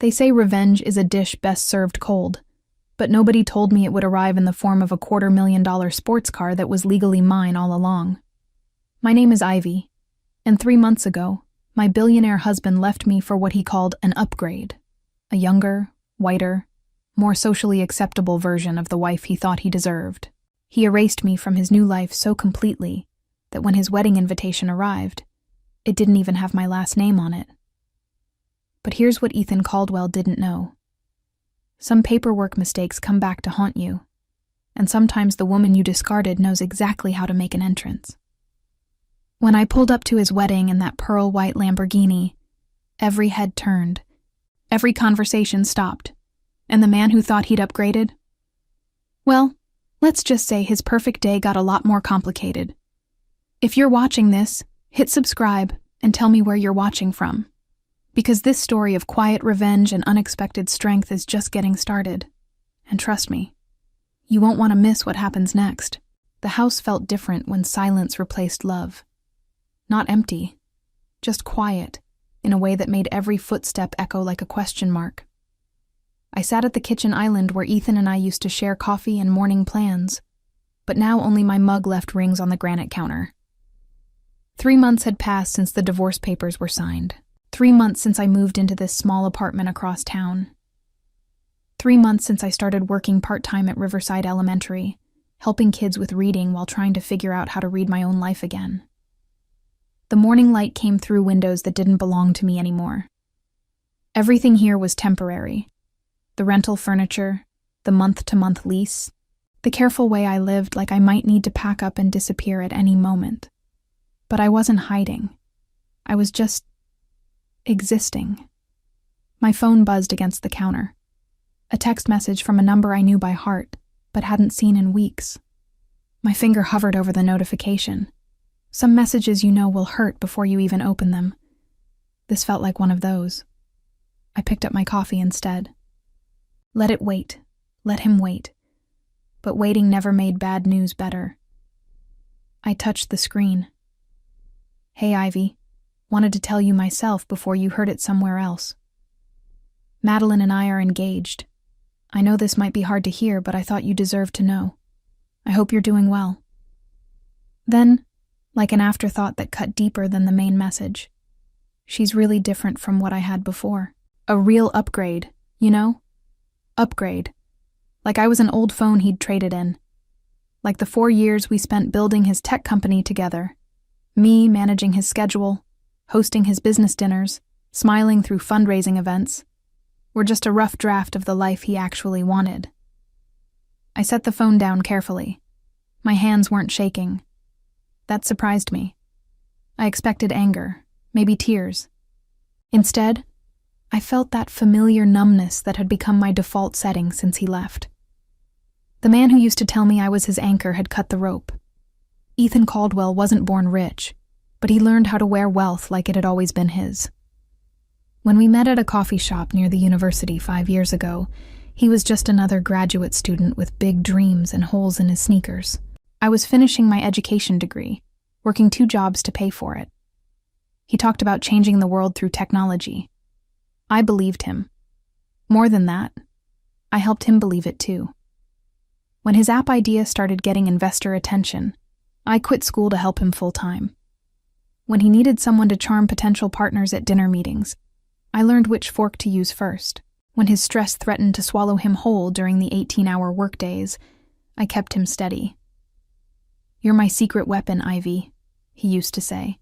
They say revenge is a dish best served cold, but nobody told me it would arrive in the form of a $250,000 sports car that was legally mine all along. My name is Ivy, and 3 months ago, my billionaire husband left me for what he called an upgrade, a younger, whiter, more socially acceptable version of the wife he thought he deserved. He erased me from his new life so completely that when his wedding invitation arrived, it didn't even have my last name on it. But here's what Ethan Caldwell didn't know. Some paperwork mistakes come back to haunt you, and sometimes the woman you discarded knows exactly how to make an entrance. When I pulled up to his wedding in that pearl-white Lamborghini, every head turned, every conversation stopped, and the man who thought he'd upgraded? Well, let's just say his perfect day got a lot more complicated. If you're watching this, hit subscribe and tell me where you're watching from, because this story of quiet revenge and unexpected strength is just getting started. And trust me, you won't want to miss what happens next. The house felt different when silence replaced love. Not empty, just quiet, in a way that made every footstep echo like a question mark. I sat at the kitchen island where Ethan and I used to share coffee and morning plans, but now only my mug left rings on the granite counter. 3 months had passed since the divorce papers were signed. 3 months since I moved into this small apartment across town. 3 months since I started working part-time at Riverside Elementary, helping kids with reading while trying to figure out how to read my own life again. The morning light came through windows that didn't belong to me anymore. Everything here was temporary. The rental furniture, the month-to-month lease, the careful way I lived like I might need to pack up and disappear at any moment. But I wasn't hiding. I was just existing. My phone buzzed against the counter. A text message from a number I knew by heart, but hadn't seen in weeks. My finger hovered over the notification. Some messages you know will hurt before you even open them. This felt like one of those. I picked up my coffee instead. Let it wait. Let him wait. But waiting never made bad news better. I touched the screen. Hey, Ivy. Wanted to tell you myself before you heard it somewhere else. Madeline and I are engaged. I know this might be hard to hear, but I thought you deserved to know. I hope you're doing well. Then, like an afterthought that cut deeper than the main message, she's really different from what I had before. A real upgrade, you know? Upgrade. Like I was an old phone he'd traded in. Like the 4 years we spent building his tech company together. Me managing his schedule, hosting his business dinners, smiling through fundraising events, were just a rough draft of the life he actually wanted. I set the phone down carefully. My hands weren't shaking. That surprised me. I expected anger, maybe tears. Instead, I felt that familiar numbness that had become my default setting since he left. The man who used to tell me I was his anchor had cut the rope. Ethan Caldwell wasn't born rich, but he learned how to wear wealth like it had always been his. When we met at a coffee shop near the university 5 years ago, he was just another graduate student with big dreams and holes in his sneakers. I was finishing my education degree, working 2 jobs to pay for it. He talked about changing the world through technology. I believed him. More than that, I helped him believe it too. When his app idea started getting investor attention, I quit school to help him full-time. When he needed someone to charm potential partners at dinner meetings, I learned which fork to use first. When his stress threatened to swallow him whole during the 18-hour workdays, I kept him steady. "You're my secret weapon, Ivy," he used to say.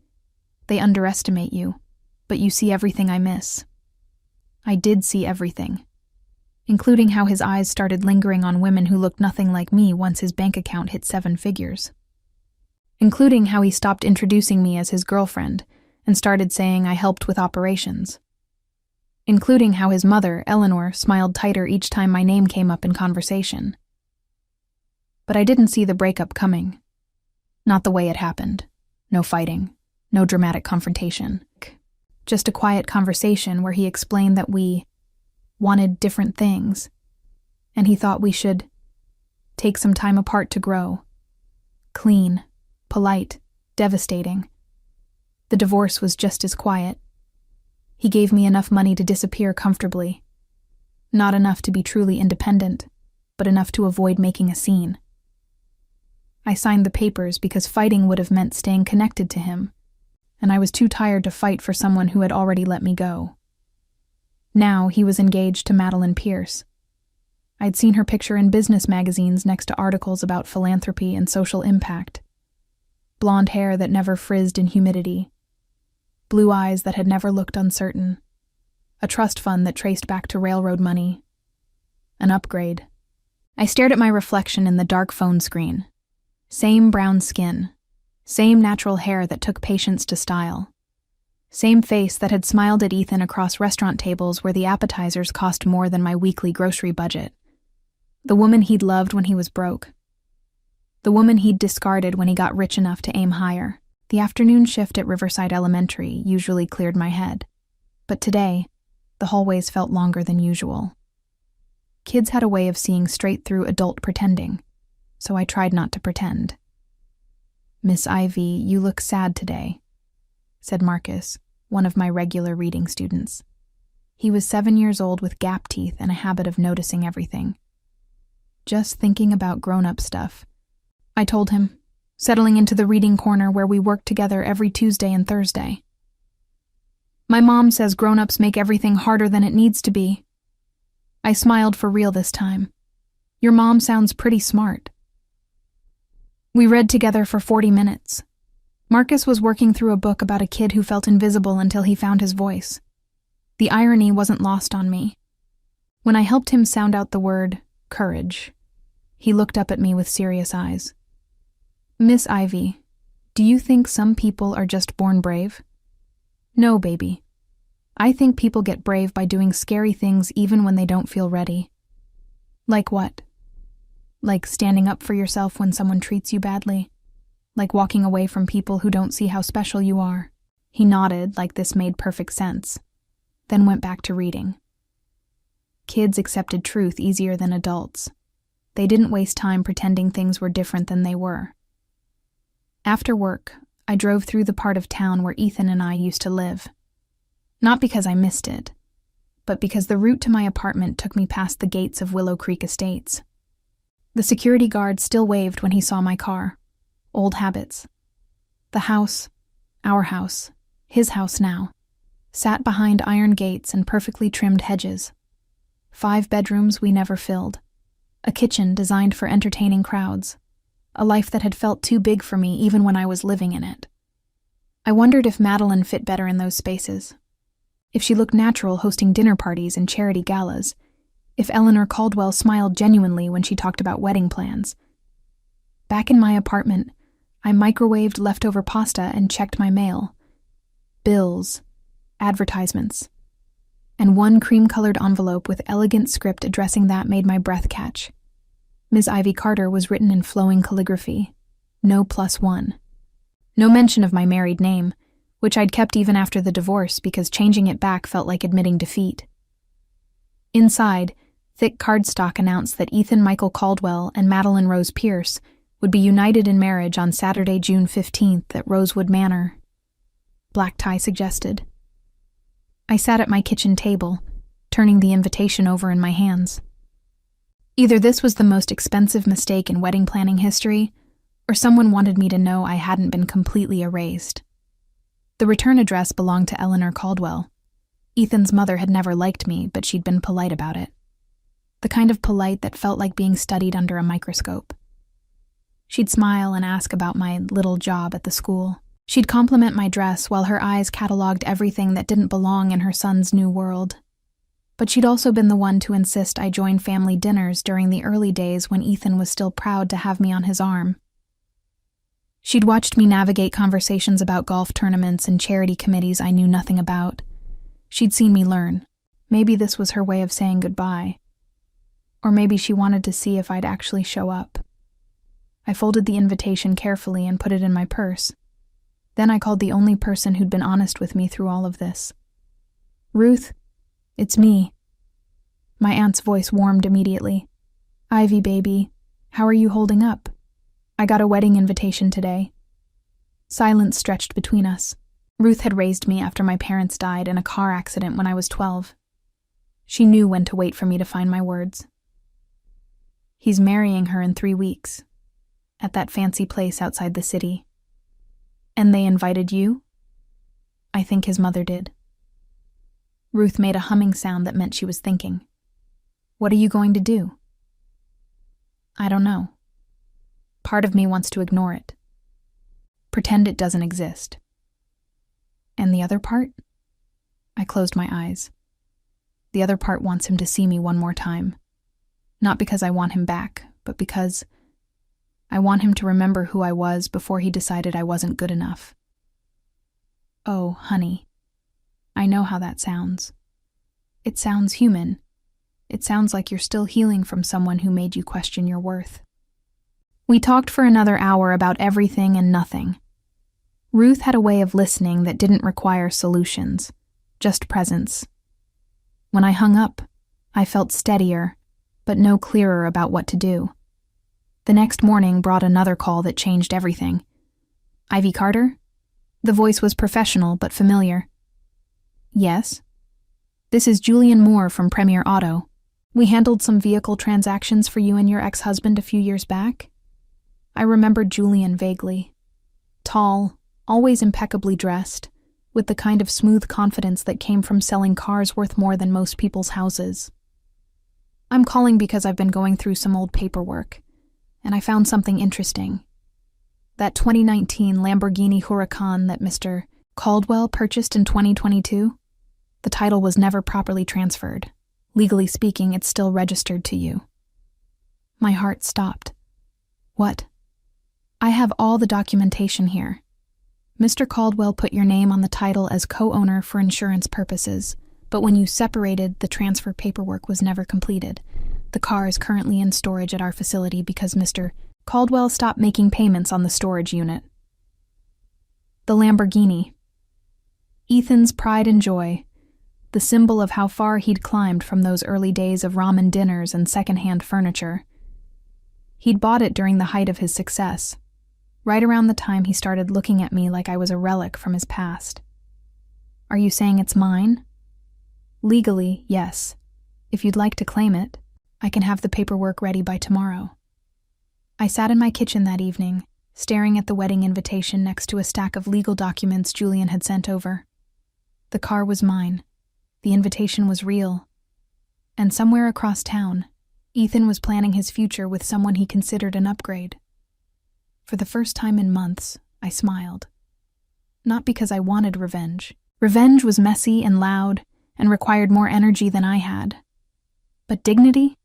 "They underestimate you, but you see everything I miss." I did see everything, including how his eyes started lingering on women who looked nothing like me once his bank account hit 7 figures. Including how he stopped introducing me as his girlfriend and started saying I helped with operations. Including how his mother, Eleanor, smiled tighter each time my name came up in conversation. But I didn't see the breakup coming. Not the way it happened. No fighting. No dramatic confrontation. Just a quiet conversation where he explained that we wanted different things, and he thought we should take some time apart to grow. Clean, polite, devastating. The divorce was just as quiet. He gave me enough money to disappear comfortably, Not enough to be truly independent, but enough to avoid making a scene. I signed the papers because fighting would have meant staying connected to him, and I was too tired to fight for someone who had already let me go. Now he was engaged to Madeline Pierce. I'd seen her picture in business magazines next to articles about philanthropy and social impact. Blonde hair that never frizzed in humidity. Blue eyes that had never looked uncertain. A trust fund that traced back to railroad money. An upgrade. I stared at my reflection in the dark phone screen. Same brown skin. Same natural hair that took patience to style. Same face that had smiled at Ethan across restaurant tables where the appetizers cost more than my weekly grocery budget. The woman he'd loved when he was broke. The woman he'd discarded when he got rich enough to aim higher. The afternoon shift at Riverside Elementary usually cleared my head. But today, the hallways felt longer than usual. Kids had a way of seeing straight through adult pretending, so I tried not to pretend. "Miss Ivy, you look sad today," said Marcus, one of my regular reading students. He was 7 years old with gap teeth and a habit of noticing everything. "Just thinking about grown-up stuff," I told him, settling into the reading corner where we worked together every Tuesday and Thursday. "My mom says grown-ups make everything harder than it needs to be." I smiled for real this time. "Your mom sounds pretty smart." We read together for 40 minutes. Marcus was working through a book about a kid who felt invisible until he found his voice. The irony wasn't lost on me. When I helped him sound out the word courage, he looked up at me with serious eyes. "Miss Ivy, do you think some people are just born brave?" "No, baby. I think people get brave by doing scary things even when they don't feel ready." "Like what?" "Like standing up for yourself when someone treats you badly. Like walking away from people who don't see how special you are." He nodded like this made perfect sense, then went back to reading. Kids accepted truth easier than adults. They didn't waste time pretending things were different than they were. After work, I drove through the part of town where Ethan and I used to live. Not because I missed it, but because the route to my apartment took me past the gates of Willow Creek Estates. The security guard still waved when he saw my car. Old habits. The house, our house, his house now, sat behind iron gates and perfectly trimmed hedges. 5 bedrooms we never filled. A kitchen designed for entertaining crowds. A life that had felt too big for me even when I was living in it. I wondered if Madeline fit better in those spaces. If she looked natural hosting dinner parties and charity galas. If Eleanor Caldwell smiled genuinely when she talked about wedding plans. Back in my apartment, I microwaved leftover pasta and checked my mail. Bills, advertisements, and one cream-colored envelope with elegant script addressing that made my breath catch. Ms. Ivy Carter was written in flowing calligraphy. No +1. No mention of my married name, which I'd kept even after the divorce because changing it back felt like admitting defeat. Inside, thick cardstock announced that Ethan Michael Caldwell and Madeline Rose Pierce would be united in marriage on Saturday, June 15th at Rosewood Manor. Black tie suggested. I sat at my kitchen table, turning the invitation over in my hands. Either this was the most expensive mistake in wedding planning history, or someone wanted me to know I hadn't been completely erased. The return address belonged to Eleanor Caldwell. Ethan's mother had never liked me, but she'd been polite about it. The kind of polite that felt like being studied under a microscope. She'd smile and ask about my little job at the school. She'd compliment my dress while her eyes cataloged everything that didn't belong in her son's new world. But she'd also been the one to insist I join family dinners during the early days when Ethan was still proud to have me on his arm. She'd watched me navigate conversations about golf tournaments and charity committees I knew nothing about. She'd seen me learn. Maybe this was her way of saying goodbye. Or maybe she wanted to see if I'd actually show up. I folded the invitation carefully and put it in my purse. Then I called the only person who'd been honest with me through all of this. "Ruth, it's me." My aunt's voice warmed immediately. "Ivy, baby, how are you holding up? I got a wedding invitation today." Silence stretched between us. Ruth had raised me after my parents died in a car accident when I was 12. She knew when to wait for me to find my words. He's marrying her in 3 weeks, at that fancy place outside the city. And they invited you? I think his mother did. Ruth made a humming sound that meant she was thinking. What are you going to do? I don't know. Part of me wants to ignore it. Pretend it doesn't exist. And the other part? I closed my eyes. The other part wants him to see me one more time. Not because I want him back, but because I want him to remember who I was before he decided I wasn't good enough. Oh, honey. I know how that sounds. It sounds human. It sounds like you're still healing from someone who made you question your worth. We talked for another hour about everything and nothing. Ruth had a way of listening that didn't require solutions, just presence. When I hung up, I felt steadier, but no clearer about what to do. The next morning brought another call that changed everything. Ivy Carter? The voice was professional but familiar. Yes? This is Julian Moore from Premier Auto. We handled some vehicle transactions for you and your ex-husband a few years back. I remembered Julian vaguely. Tall, always impeccably dressed, with the kind of smooth confidence that came from selling cars worth more than most people's houses. I'm calling because I've been going through some old paperwork, and I found something interesting. That 2019 Lamborghini Huracan that Mr. Caldwell purchased in 2022, the title was never properly transferred. Legally speaking, it's still registered to you. My heart stopped. What? I have all the documentation here. Mr. Caldwell put your name on the title as co-owner for insurance purposes, but when you separated, the transfer paperwork was never completed. The car is currently in storage at our facility because Mr. Caldwell stopped making payments on the storage unit. The Lamborghini. Ethan's pride and joy, the symbol of how far he'd climbed from those early days of ramen dinners and second-hand furniture. He'd bought it during the height of his success, right around the time he started looking at me like I was a relic from his past. Are you saying it's mine? Legally, yes. If you'd like to claim it, I can have the paperwork ready by tomorrow. I sat in my kitchen that evening, staring at the wedding invitation next to a stack of legal documents Julian had sent over. The car was mine. The invitation was real. And somewhere across town, Ethan was planning his future with someone he considered an upgrade. For the first time in months, I smiled. Not because I wanted revenge. Revenge was messy and loud and required more energy than I had. But dignity?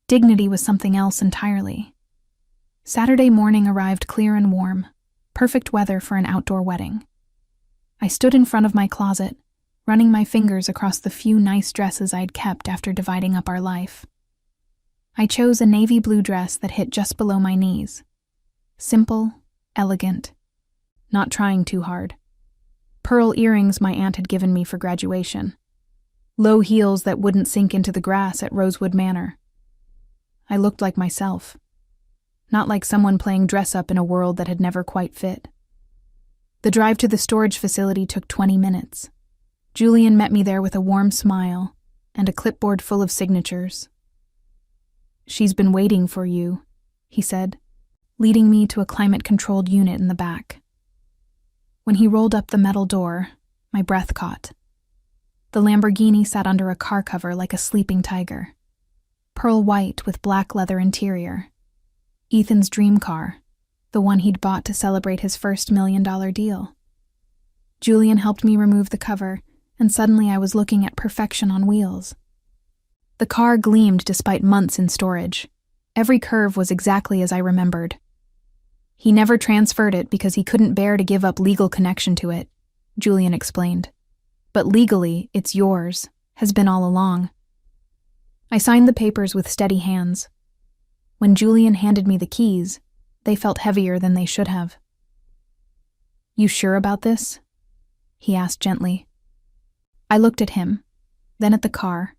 Dignity was something else entirely. Saturday morning arrived clear and warm, perfect weather for an outdoor wedding. I stood in front of my closet, running my fingers across the few nice dresses I'd kept after dividing up our life. I chose a navy blue dress that hit just below my knees. Simple, elegant, not trying too hard. Pearl earrings my aunt had given me for graduation. Low heels that wouldn't sink into the grass at Rosewood Manor. I looked like myself. Not like someone playing dress-up in a world that had never quite fit. The drive to the storage facility took 20 minutes. Julian met me there with a warm smile and a clipboard full of signatures. "She's been waiting for you," he said, leading me to a climate-controlled unit in the back. When he rolled up the metal door, my breath caught. The Lamborghini sat under a car cover like a sleeping tiger. Pearl white with black leather interior. Ethan's dream car, the one he'd bought to celebrate his first $1 million deal. Julian helped me remove the cover, and suddenly I was looking at perfection on wheels. The car gleamed despite months in storage. Every curve was exactly as I remembered. He never transferred it because he couldn't bear to give up legal connection to it, Julian explained. But legally, it's yours, has been all along. I signed the papers with steady hands. When Julian handed me the keys, they felt heavier than they should have. "You sure about this?" he asked gently. I looked at him, then at the car,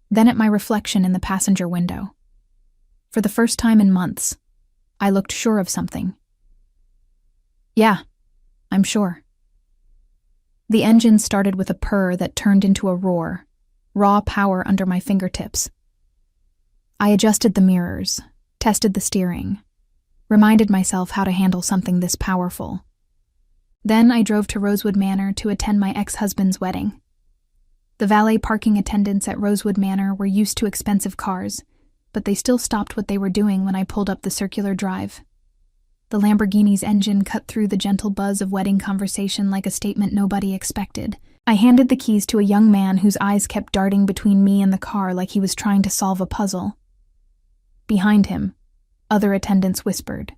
then at my reflection in the passenger window. For the first time in months, I looked sure of something. "Yeah, I'm sure." The engine started with a purr that turned into a roar, raw power under my fingertips. I adjusted the mirrors, tested the steering, reminded myself how to handle something this powerful. Then I drove to Rosewood Manor to attend my ex-husband's wedding. The valet parking attendants at Rosewood Manor were used to expensive cars, but they still stopped what they were doing when I pulled up the circular drive. The Lamborghini's engine cut through the gentle buzz of wedding conversation like a statement nobody expected. I handed the keys to a young man whose eyes kept darting between me and the car like he was trying to solve a puzzle. Behind him, other attendants whispered.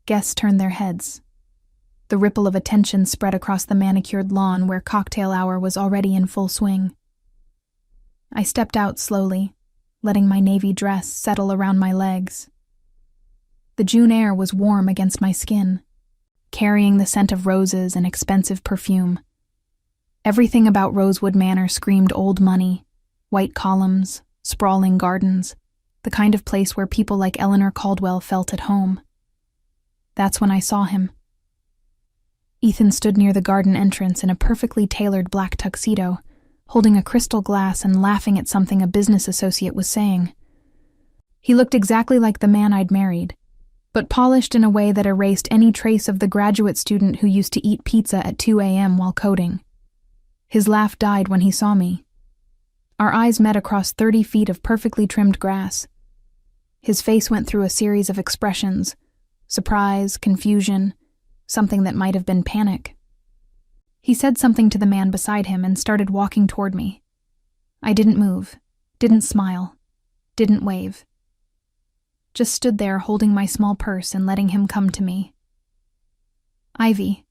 Guests turned their heads. The ripple of attention spread across the manicured lawn where cocktail hour was already in full swing. I stepped out slowly, letting my navy dress settle around my legs. The June air was warm against my skin, carrying the scent of roses and expensive perfume. Everything about Rosewood Manor screamed old money, white columns, sprawling gardens, the kind of place where people like Eleanor Caldwell felt at home. That's when I saw him. Ethan stood near the garden entrance in a perfectly tailored black tuxedo, holding a crystal glass and laughing at something a business associate was saying. He looked exactly like the man I'd married, but polished in a way that erased any trace of the graduate student who used to eat pizza at 2 a.m. while coding. His laugh died when he saw me. Our eyes met across 30 feet of perfectly trimmed grass. His face went through a series of expressions: surprise, confusion, something that might have been panic. He said something to the man beside him and started walking toward me. I didn't move, didn't smile, didn't wave. Just stood there holding my small purse and letting him come to me. Ivy.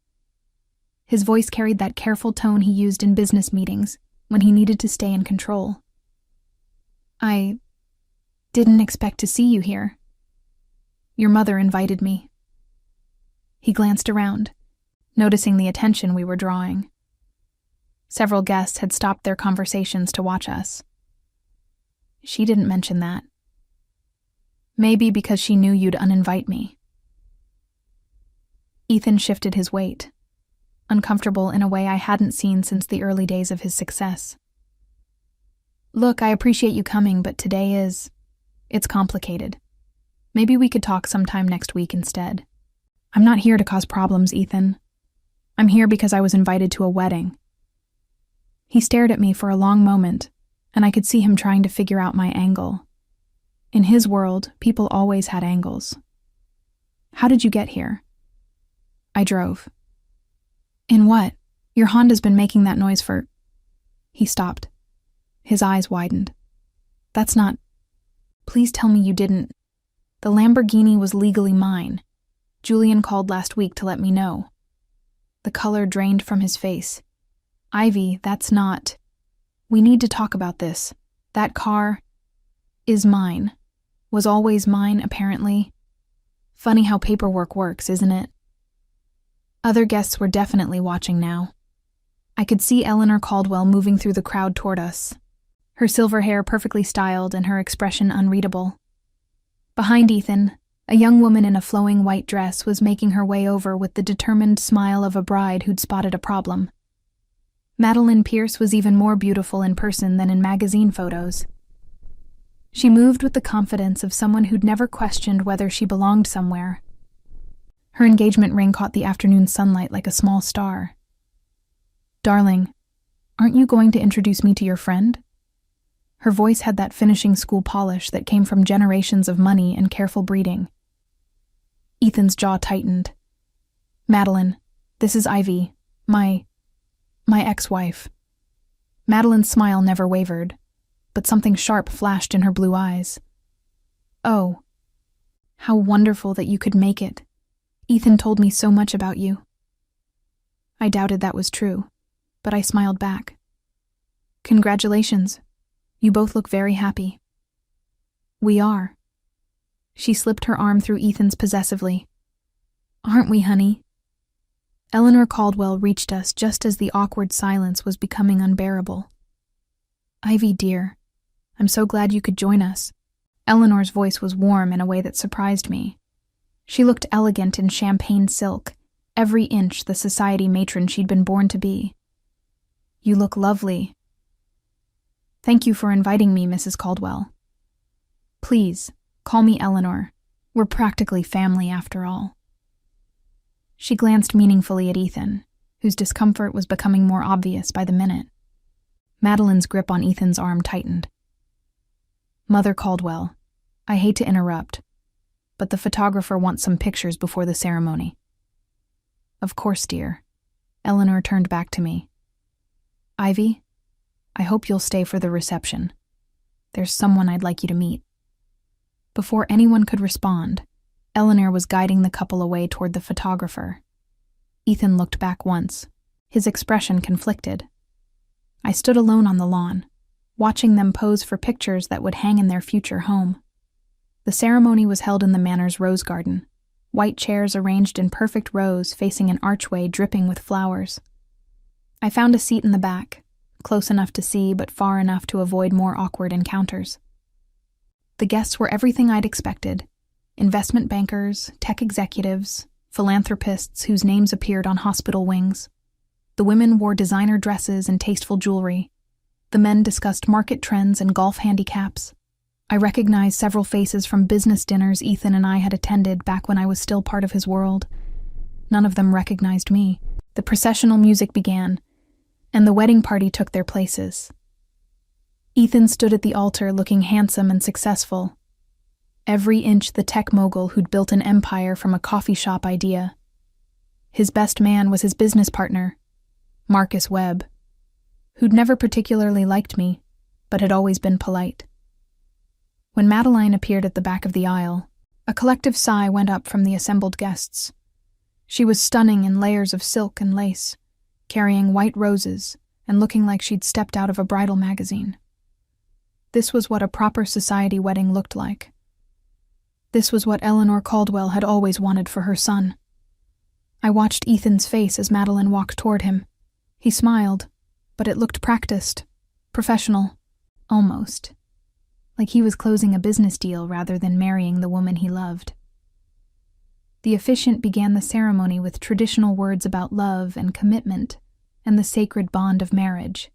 His voice carried that careful tone he used in business meetings when he needed to stay in control. I didn't expect to see you here. Your mother invited me. He glanced around, noticing the attention we were drawing. Several guests had stopped their conversations to watch us. She didn't mention that. Maybe because she knew you'd uninvite me. Ethan shifted his weight, uncomfortable in a way I hadn't seen since the early days of his success. Look, I appreciate you coming, but it's complicated. Maybe we could talk sometime next week instead. I'm not here to cause problems, Ethan. I'm here because I was invited to a wedding. He stared at me for a long moment, and I could see him trying to figure out my angle. In his world, people always had angles. How did you get here? I drove. In what? Your Honda's been making that noise for... He stopped. His eyes widened. That's not... Please tell me you didn't... The Lamborghini was legally mine. Julian called last week to let me know. The color drained from his face. Ivy, that's not... We need to talk about this. That car is mine. Was always mine, apparently. Funny how paperwork works, isn't it? Other guests were definitely watching now. I could see Eleanor Caldwell moving through the crowd toward us, her silver hair perfectly styled and her expression unreadable. Behind Ethan, a young woman in a flowing white dress was making her way over with the determined smile of a bride who'd spotted a problem. Madeline Pierce was even more beautiful in person than in magazine photos. She moved with the confidence of someone who'd never questioned whether she belonged somewhere. Her engagement ring caught the afternoon sunlight like a small star. Darling, aren't you going to introduce me to your friend? Her voice had that finishing school polish that came from generations of money and careful breeding. Ethan's jaw tightened. Madeline, this is Ivy, my ex-wife. Madeline's smile never wavered, but something sharp flashed in her blue eyes. Oh, how wonderful that you could make it. Ethan told me so much about you. I doubted that was true, but I smiled back. Congratulations. You both look very happy. We are. She slipped her arm through Ethan's possessively. Aren't we, honey? Eleanor Caldwell reached us just as the awkward silence was becoming unbearable. Ivy, dear, I'm so glad you could join us. Eleanor's voice was warm in a way that surprised me. She looked elegant in champagne silk, every inch the society matron she'd been born to be. You look lovely. Thank you for inviting me, Mrs. Caldwell. Please, call me Eleanor. We're practically family after all. She glanced meaningfully at Ethan, whose discomfort was becoming more obvious by the minute. Madeline's grip on Ethan's arm tightened. Mother Caldwell, I hate to interrupt, but the photographer wants some pictures before the ceremony. Of course, dear. Eleanor turned back to me. Ivy, I hope you'll stay for the reception. There's someone I'd like you to meet. Before anyone could respond, Eleanor was guiding the couple away toward the photographer. Ethan looked back once, his expression conflicted. I stood alone on the lawn, watching them pose for pictures that would hang in their future home. The ceremony was held in the manor's rose garden, white chairs arranged in perfect rows facing an archway dripping with flowers. I found a seat in the back, close enough to see but far enough to avoid more awkward encounters. The guests were everything I'd expected: investment bankers, tech executives, philanthropists whose names appeared on hospital wings. The women wore designer dresses and tasteful jewelry. The men discussed market trends and golf handicaps. I recognized several faces from business dinners Ethan and I had attended back when I was still part of his world. None of them recognized me. The processional music began, and the wedding party took their places. Ethan stood at the altar looking handsome and successful, every inch the tech mogul who'd built an empire from a coffee shop idea. His best man was his business partner, Marcus Webb, who'd never particularly liked me, but had always been polite. When Madeline appeared at the back of the aisle, a collective sigh went up from the assembled guests. She was stunning in layers of silk and lace, carrying white roses and looking like she'd stepped out of a bridal magazine. This was what a proper society wedding looked like. This was what Eleanor Caldwell had always wanted for her son. I watched Ethan's face as Madeline walked toward him. He smiled, but it looked practiced, professional, almost, like he was closing a business deal rather than marrying the woman he loved. The officiant began the ceremony with traditional words about love and commitment and the sacred bond of marriage.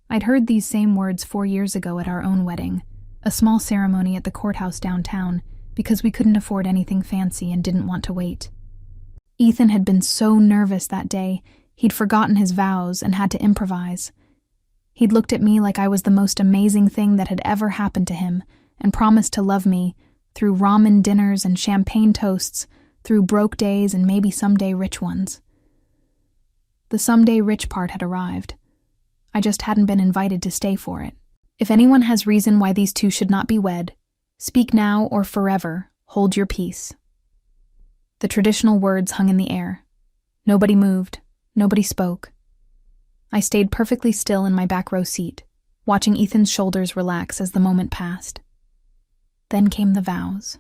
I'd heard these same words 4 years ago at our own wedding, a small ceremony at the courthouse downtown, because we couldn't afford anything fancy and didn't want to wait. Ethan had been so nervous that day, he'd forgotten his vows and had to improvise. He'd looked at me like I was the most amazing thing that had ever happened to him and promised to love me through ramen dinners and champagne toasts, through broke days and maybe someday rich ones. The someday rich part had arrived. I just hadn't been invited to stay for it. If anyone has reason why these two should not be wed, speak now or forever, hold your peace. The traditional words hung in the air. Nobody moved, nobody spoke. I stayed perfectly still in my back row seat, watching Ethan's shoulders relax as the moment passed. Then came the vows.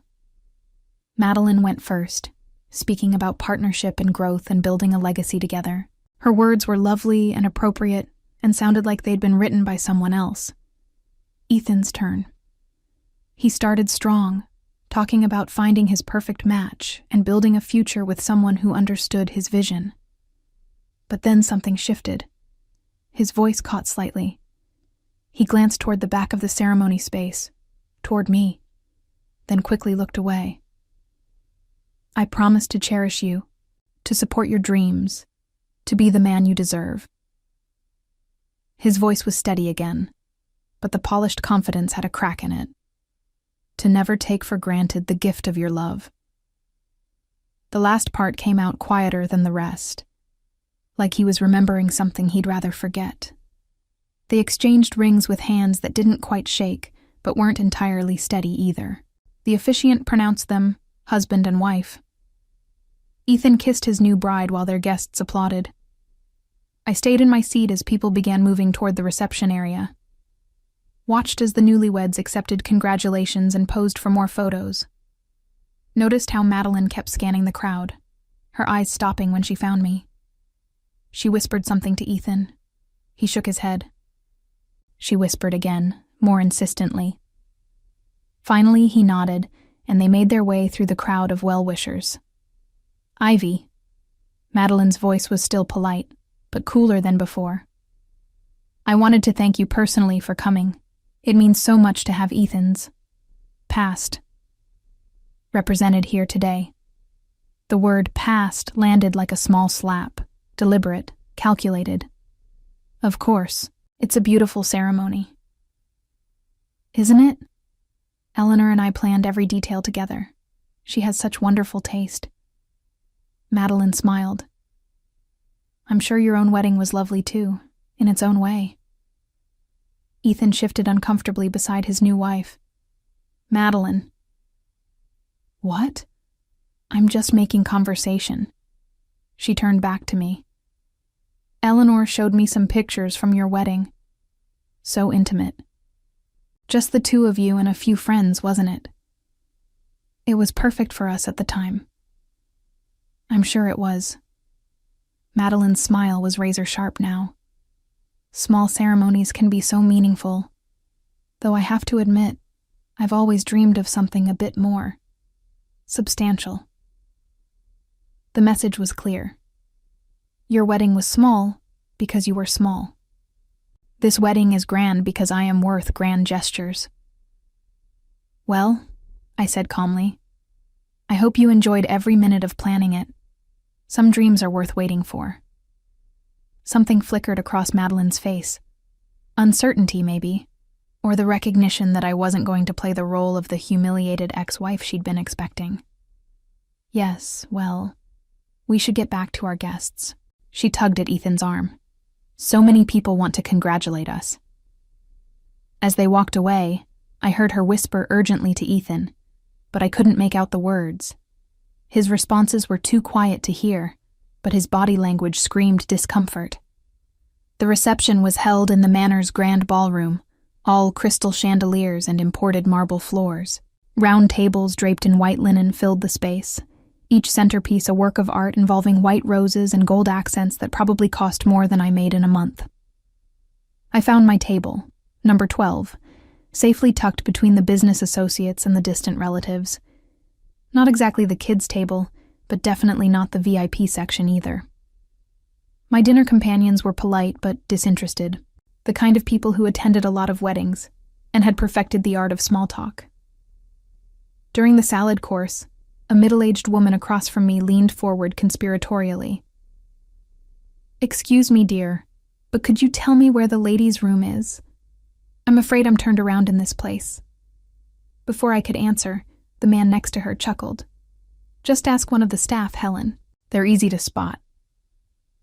Madeline went first, speaking about partnership and growth and building a legacy together. Her words were lovely and appropriate and sounded like they'd been written by someone else. Ethan's turn. He started strong, talking about finding his perfect match and building a future with someone who understood his vision. But then something shifted. His voice caught slightly. He glanced toward the back of the ceremony space, toward me, then quickly looked away. I promise to cherish you, to support your dreams, to be the man you deserve. His voice was steady again, but the polished confidence had a crack in it. To never take for granted the gift of your love. The last part came out quieter than the rest, like he was remembering something he'd rather forget. They exchanged rings with hands that didn't quite shake, but weren't entirely steady either. The officiant pronounced them husband and wife. Ethan kissed his new bride while their guests applauded. I stayed in my seat as people began moving toward the reception area. Watched as the newlyweds accepted congratulations and posed for more photos. Noticed how Madeline kept scanning the crowd, her eyes stopping when she found me. She whispered something to Ethan. He shook his head. She whispered again, more insistently. Finally, he nodded, and they made their way through the crowd of well-wishers. Ivy. Madeline's voice was still polite, but cooler than before. I wanted to thank you personally for coming. It means so much to have Ethan's past represented here today. The word past landed like a small slap, deliberate, calculated. Of course, it's a beautiful ceremony. Isn't it? Eleanor and I planned every detail together. She has such wonderful taste. Madeline smiled. I'm sure your own wedding was lovely too, in its own way. Ethan shifted uncomfortably beside his new wife. Madeline. What? I'm just making conversation. She turned back to me. Eleanor showed me some pictures from your wedding. So intimate. Just the two of you and a few friends, wasn't it? It was perfect for us at the time. I'm sure it was. Madeline's smile was razor sharp now. Small ceremonies can be so meaningful, though I have to admit, I've always dreamed of something a bit more substantial. The message was clear. Your wedding was small because you were small. This wedding is grand because I am worth grand gestures. Well, I said calmly, I hope you enjoyed every minute of planning it. Some dreams are worth waiting for. Something flickered across Madeline's face. Uncertainty, maybe, or the recognition that I wasn't going to play the role of the humiliated ex-wife she'd been expecting. Yes, well, we should get back to our guests. She tugged at Ethan's arm. So many people want to congratulate us. As they walked away, I heard her whisper urgently to Ethan, but I couldn't make out the words. His responses were too quiet to hear, but his body language screamed discomfort. The reception was held in the Manor's grand ballroom, all crystal chandeliers and imported marble floors. Round tables draped in white linen filled the space, each centerpiece a work of art involving white roses and gold accents that probably cost more than I made in a month. I found my table, number 12, safely tucked between the business associates and the distant relatives. Not exactly the kids' table, but definitely not the VIP section either. My dinner companions were polite but disinterested, the kind of people who attended a lot of weddings and had perfected the art of small talk. During the salad course, a middle-aged woman across from me leaned forward conspiratorially. Excuse me, dear, but could you tell me where the ladies' room is? I'm afraid I'm turned around in this place. Before I could answer, the man next to her chuckled. Just ask one of the staff, Helen. They're easy to spot.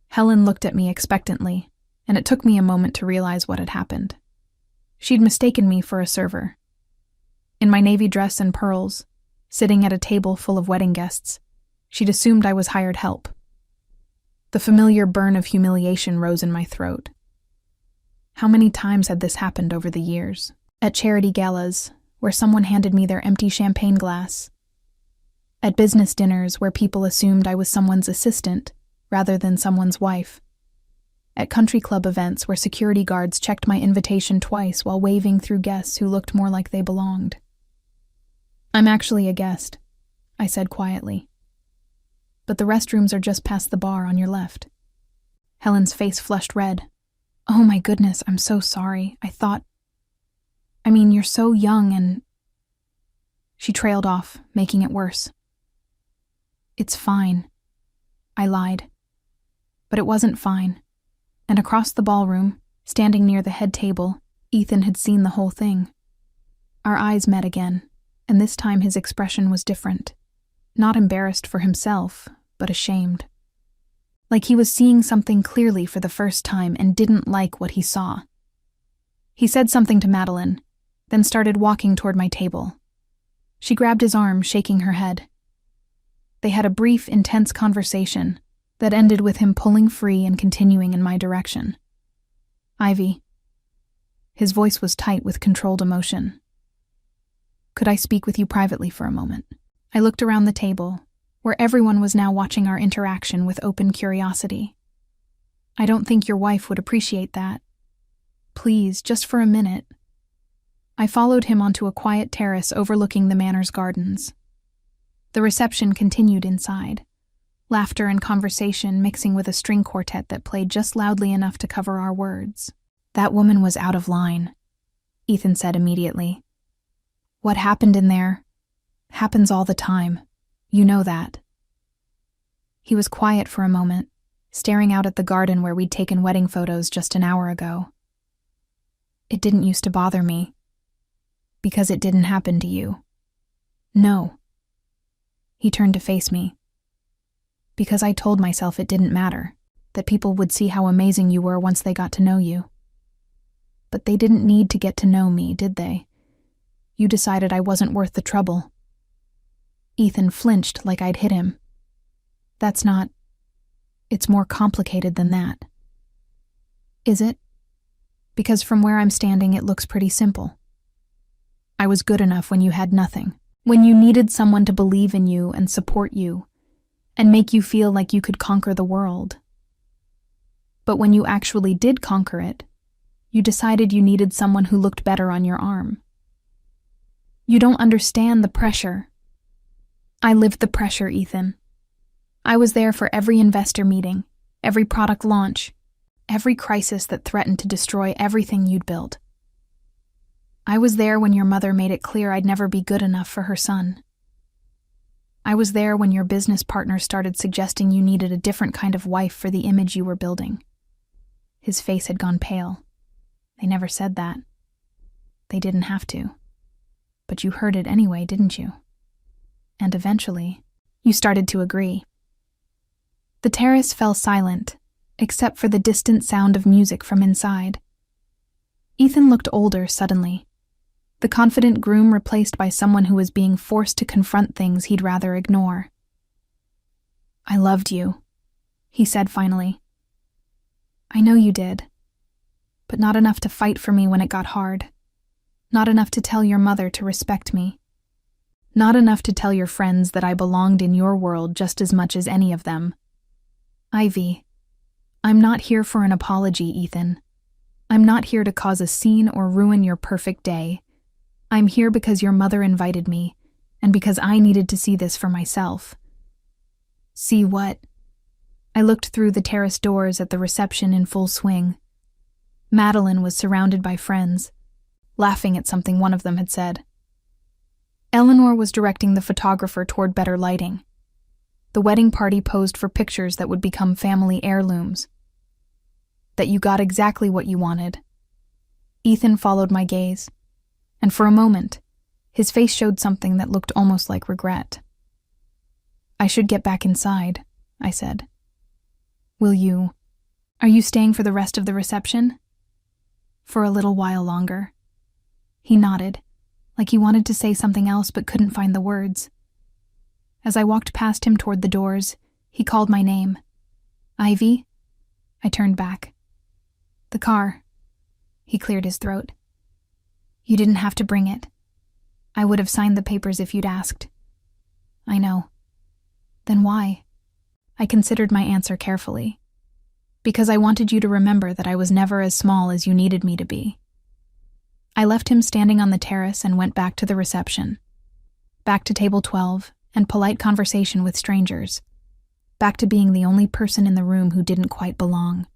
Helen looked at me expectantly, and it took me a moment to realize what had happened. She'd mistaken me for a server. In my navy dress and pearls, sitting at a table full of wedding guests, she'd assumed I was hired help. The familiar burn of humiliation rose in my throat. How many times had this happened over the years? At charity galas, where someone handed me their empty champagne glass. At business dinners, where people assumed I was someone's assistant rather than someone's wife. At country club events where security guards checked my invitation twice while waving through guests who looked more like they belonged. I'm actually a guest, I said quietly. But the restrooms are just past the bar on your left. Helen's face flushed red. Oh my goodness, I'm so sorry. You're so young and... She trailed off, making it worse. It's fine. I lied. But it wasn't fine. And across the ballroom, standing near the head table, Ethan had seen the whole thing. Our eyes met again, and this time his expression was different. Not embarrassed for himself, but ashamed. Like he was seeing something clearly for the first time and didn't like what he saw. He said something to Madeline, then started walking toward my table. She grabbed his arm, shaking her head. They had a brief, intense conversation that ended with him pulling free and continuing in my direction. Ivy. His voice was tight with controlled emotion. Could I speak with you privately for a moment? I looked around the table, where everyone was now watching our interaction with open curiosity. I don't think your wife would appreciate that. Please, just for a minute. I followed him onto a quiet terrace overlooking the Manor's gardens. The reception continued inside, laughter and conversation mixing with a string quartet that played just loudly enough to cover our words. That woman was out of line, Ethan said immediately. What happened in there happens all the time. You know that. He was quiet for a moment, staring out at the garden where we'd taken wedding photos just an hour ago. It didn't used to bother me, because it didn't happen to you. No. He turned to face me. Because I told myself it didn't matter, that people would see how amazing you were once they got to know you. But they didn't need to get to know me, did they? You decided I wasn't worth the trouble. Ethan flinched like I'd hit him. That's not... It's more complicated than that. Is it? Because from where I'm standing, it looks pretty simple. I was good enough when you had nothing, when you needed someone to believe in you and support you, and make you feel like you could conquer the world. But when you actually did conquer it, you decided you needed someone who looked better on your arm. You don't understand the pressure. I lived the pressure, Ethan. I was there for every investor meeting, every product launch, every crisis that threatened to destroy everything you'd built. I was there when your mother made it clear I'd never be good enough for her son. I was there when your business partner started suggesting you needed a different kind of wife for the image you were building. His face had gone pale. They never said that. They didn't have to. But you heard it anyway, didn't you? And eventually, you started to agree. The terrace fell silent, except for the distant sound of music from inside. Ethan looked older suddenly, the confident groom replaced by someone who was being forced to confront things he'd rather ignore. I loved you, he said finally. I know you did, but not enough to fight for me when it got hard. Not enough to tell your mother to respect me. Not enough to tell your friends that I belonged in your world just as much as any of them. Ivy, I'm not here for an apology, Ethan. I'm not here to cause a scene or ruin your perfect day. I'm here because your mother invited me, and because I needed to see this for myself. See what? I looked through the terrace doors at the reception in full swing. Madeline was surrounded by friends, laughing at something one of them had said. Eleanor was directing the photographer toward better lighting. The wedding party posed for pictures that would become family heirlooms. That you got exactly what you wanted. Ethan followed my gaze, and for a moment, his face showed something that looked almost like regret. I should get back inside, I said. Are you staying for the rest of the reception? For a little while longer. He nodded, like he wanted to say something else but couldn't find the words. As I walked past him toward the doors, he called my name. Ivy? I turned back. The car. He cleared his throat. You didn't have to bring it. I would have signed the papers if you'd asked. I know. Then why? I considered my answer carefully. Because I wanted you to remember that I was never as small as you needed me to be. I left him standing on the terrace and went back to the reception. Back to table 12 and polite conversation with strangers. Back to being the only person in the room who didn't quite belong.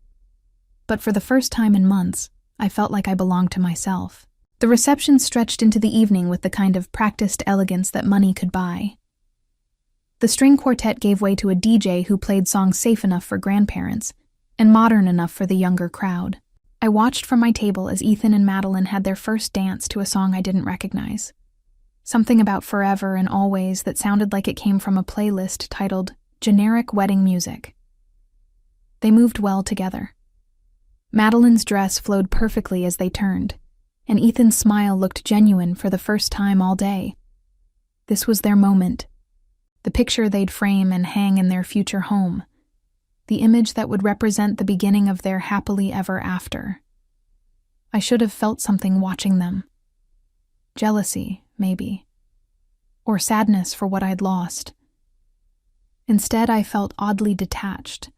But for the first time in months, I felt like I belonged to myself. The reception stretched into the evening with the kind of practiced elegance that money could buy. The string quartet gave way to a DJ who played songs safe enough for grandparents and modern enough for the younger crowd. I watched from my table as Ethan and Madeline had their first dance to a song I didn't recognize. Something about forever and always that sounded like it came from a playlist titled Generic Wedding Music. They moved well together. Madeline's dress flowed perfectly as they turned, and Ethan's smile looked genuine for the first time all day. This was their moment, the picture they'd frame and hang in their future home, the image that would represent the beginning of their happily ever after. I should have felt something watching them. Jealousy, maybe. Or sadness for what I'd lost. Instead, I felt oddly detached,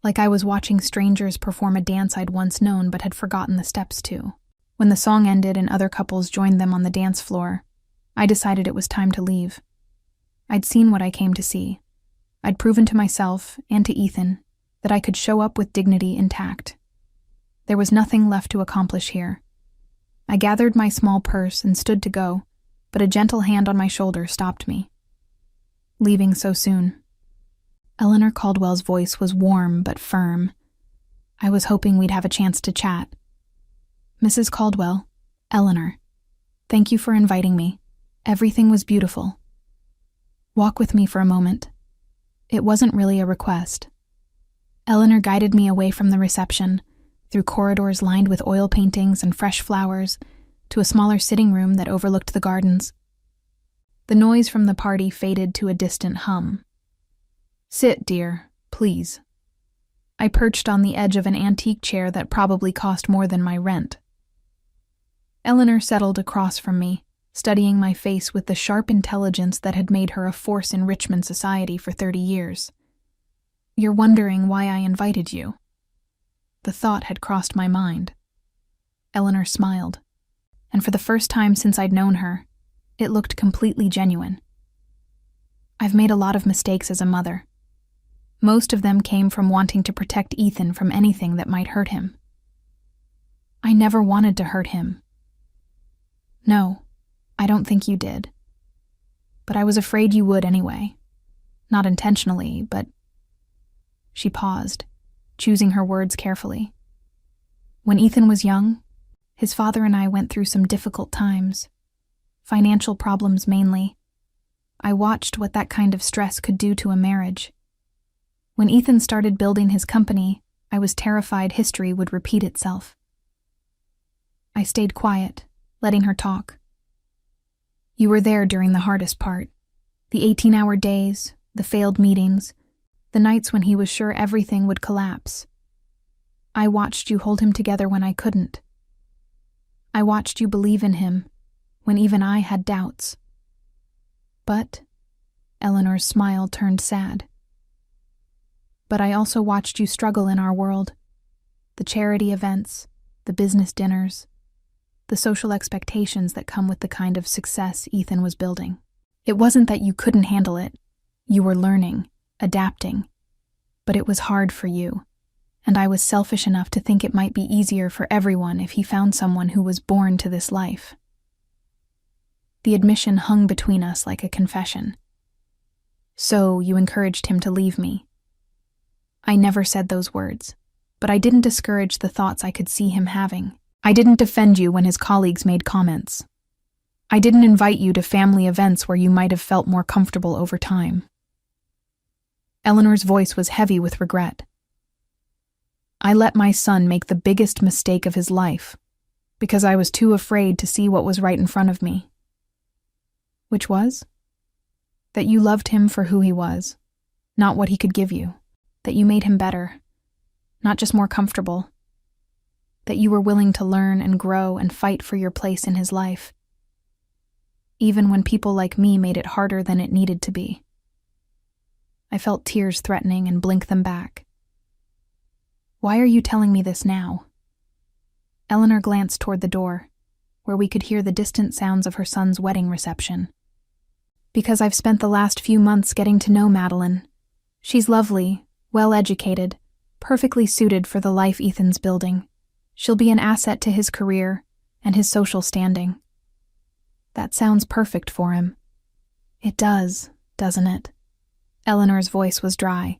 like I was watching strangers perform a dance I'd once known but had forgotten the steps to. When the song ended and other couples joined them on the dance floor, I decided it was time to leave. I'd seen what I came to see. I'd proven to myself and to Ethan that I could show up with dignity intact. There was nothing left to accomplish here. I gathered my small purse and stood to go, but a gentle hand on my shoulder stopped me. Leaving so soon? Eleanor Caldwell's voice was warm but firm. I was hoping we'd have a chance to chat. Mrs. Caldwell, Eleanor, thank you for inviting me. Everything was beautiful. Walk with me for a moment. It wasn't really a request. Eleanor guided me away from the reception, through corridors lined with oil paintings and fresh flowers, to a smaller sitting room that overlooked the gardens. The noise from the party faded to a distant hum. Sit, dear, please. I perched on the edge of an antique chair that probably cost more than my rent. Eleanor settled across from me, studying my face with the sharp intelligence that had made her a force in Richmond society for 30 years. You're wondering why I invited you. The thought had crossed my mind. Eleanor smiled, and for the first time since I'd known her, it looked completely genuine. I've made a lot of mistakes as a mother. Most of them came from wanting to protect Ethan from anything that might hurt him. I never wanted to hurt him. No, I don't think you did. But I was afraid you would anyway. Not intentionally, but... She paused, choosing her words carefully. When Ethan was young, his father and I went through some difficult times. Financial problems mainly. I watched what that kind of stress could do to a marriage. When Ethan started building his company, I was terrified history would repeat itself. I stayed quiet, letting her talk. You were there during the hardest part. The 18-hour days, the failed meetings, the nights when he was sure everything would collapse. I watched you hold him together when I couldn't. I watched you believe in him when even I had doubts. But, Eleanor's smile turned sad. But I also watched you struggle in our world. The charity events, the business dinners, the social expectations that come with the kind of success Ethan was building. It wasn't that you couldn't handle it. You were learning, adapting. But it was hard for you, and I was selfish enough to think it might be easier for everyone if he found someone who was born to this life. The admission hung between us like a confession. So you encouraged him to leave me. I never said those words, but I didn't discourage the thoughts I could see him having. I didn't defend you when his colleagues made comments. I didn't invite you to family events where you might have felt more comfortable over time. Eleanor's voice was heavy with regret. I let my son make the biggest mistake of his life because I was too afraid to see what was right in front of me. Which was? That you loved him for who he was, not what he could give you. That you made him better, not just more comfortable. That you were willing to learn and grow and fight for your place in his life, even when people like me made it harder than it needed to be. I felt tears threatening and blinked them back. Why are you telling me this now? Eleanor glanced toward the door, where we could hear the distant sounds of her son's wedding reception. Because I've spent the last few months getting to know Madeline. She's lovely, well-educated, perfectly suited for the life Ethan's building. She'll be an asset to his career and his social standing. That sounds perfect for him. It does, doesn't it? Eleanor's voice was dry.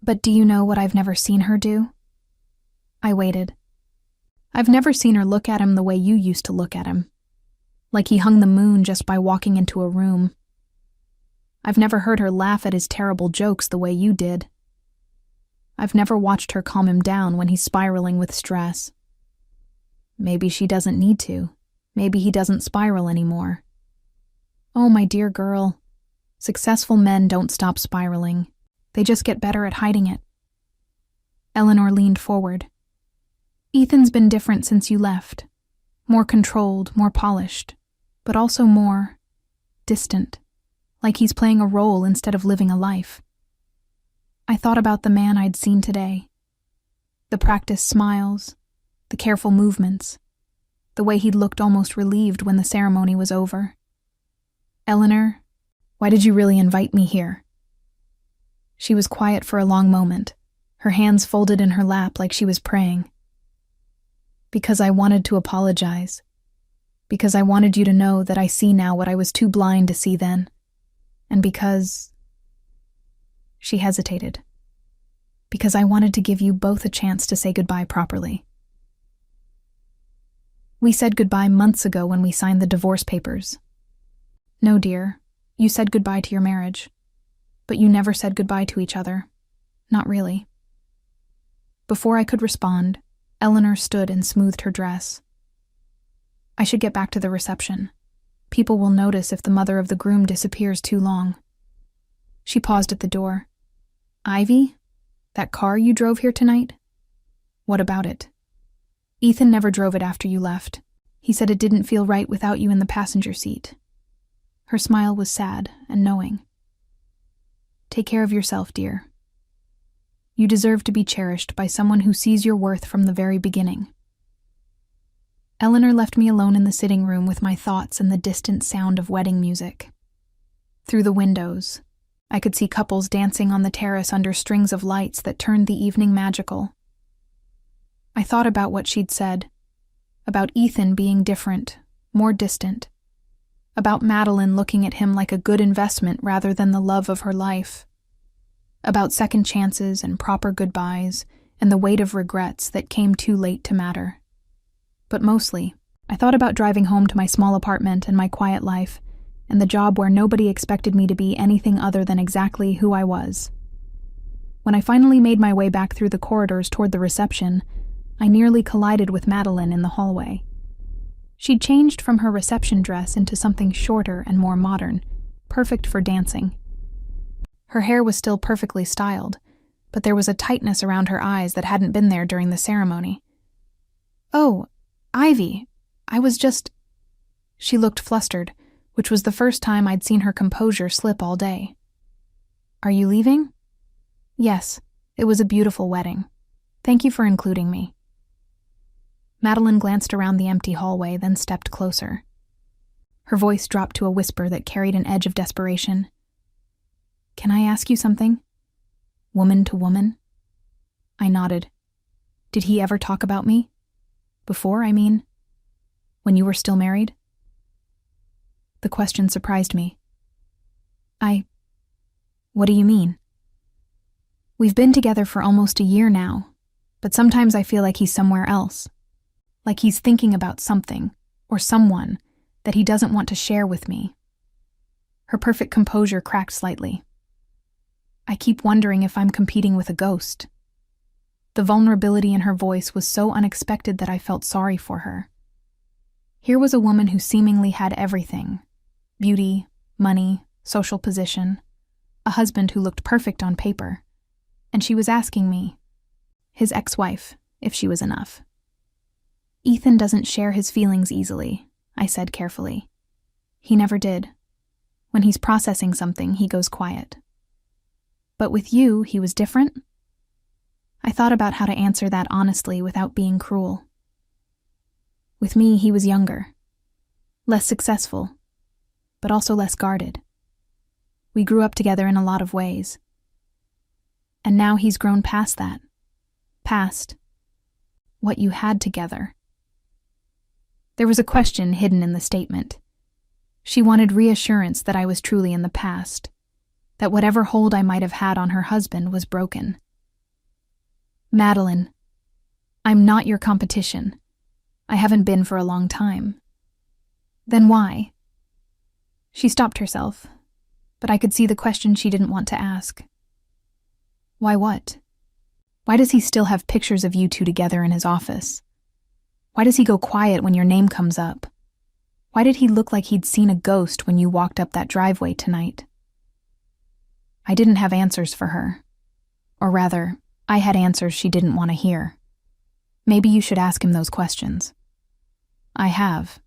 But do you know what I've never seen her do? I waited. I've never seen her look at him the way you used to look at him. Like he hung the moon just by walking into a room. I've never heard her laugh at his terrible jokes the way you did. I've never watched her calm him down when he's spiraling with stress. Maybe she doesn't need to. Maybe he doesn't spiral anymore. Oh, my dear girl. Successful men don't stop spiraling. They just get better at hiding it. Eleanor leaned forward. Ethan's been different since you left. More controlled, more polished, but also more distant. Like he's playing a role instead of living a life. I thought about the man I'd seen today. The practiced smiles, the careful movements, the way he'd looked almost relieved when the ceremony was over. Eleanor, why did you really invite me here? She was quiet for a long moment, her hands folded in her lap like she was praying. Because I wanted to apologize. Because I wanted you to know that I see now what I was too blind to see then. And because... She hesitated. Because I wanted to give you both a chance to say goodbye properly. We said goodbye months ago when we signed the divorce papers. No, dear, you said goodbye to your marriage. But you never said goodbye to each other. Not really. Before I could respond, Eleanor stood and smoothed her dress. I should get back to the reception. People will notice if the mother of the groom disappears too long. She paused at the door. Ivy? That car you drove here tonight? What about it? Ethan never drove it after you left. He said it didn't feel right without you in the passenger seat. Her smile was sad and knowing. Take care of yourself, dear. You deserve to be cherished by someone who sees your worth from the very beginning. Eleanor left me alone in the sitting room with my thoughts and the distant sound of wedding music. Through the windows, I could see couples dancing on the terrace under strings of lights that turned the evening magical. I thought about what she'd said, about Ethan being different, more distant, about Madeline looking at him like a good investment rather than the love of her life, about second chances and proper goodbyes and the weight of regrets that came too late to matter. But mostly, I thought about driving home to my small apartment and my quiet life, and the job where nobody expected me to be anything other than exactly who I was. When I finally made my way back through the corridors toward the reception, I nearly collided with Madeline in the hallway. She'd changed from her reception dress into something shorter and more modern, perfect for dancing. Her hair was still perfectly styled, but there was a tightness around her eyes that hadn't been there during the ceremony. Oh, Ivy, I was just... She looked flustered, which was the first time I'd seen her composure slip all day. Are you leaving? Yes, it was a beautiful wedding. Thank you for including me. Madeline glanced around the empty hallway, then stepped closer. Her voice dropped to a whisper that carried an edge of desperation. Can I ask you something? Woman to woman? I nodded. Did he ever talk about me? Before, I mean? When you were still married? The question surprised me. What do you mean? We've been together for almost a year now, but sometimes I feel like he's somewhere else. Like he's thinking about something, or someone, that he doesn't want to share with me. Her perfect composure cracked slightly. I keep wondering if I'm competing with a ghost. The vulnerability in her voice was so unexpected that I felt sorry for her. Here was a woman who seemingly had everything: beauty, money, social position, a husband who looked perfect on paper, and she was asking me, his ex-wife, if she was enough. Ethan doesn't share his feelings easily, I said carefully. He never did. When he's processing something, he goes quiet. But with you, he was different? I thought about how to answer that honestly without being cruel. With me, he was younger, less successful, but also less guarded. We grew up together in a lot of ways. And now he's grown past that. Past what you had together. There was a question hidden in the statement. She wanted reassurance that I was truly in the past, that whatever hold I might have had on her husband was broken. Madeline, I'm not your competition. I haven't been for a long time. Then why? She stopped herself, but I could see the question she didn't want to ask. Why what? Why does he still have pictures of you two together in his office? Why does he go quiet when your name comes up? Why did he look like he'd seen a ghost when you walked up that driveway tonight? I didn't have answers for her. Or rather, I had answers she didn't want to hear. Maybe you should ask him those questions. I have.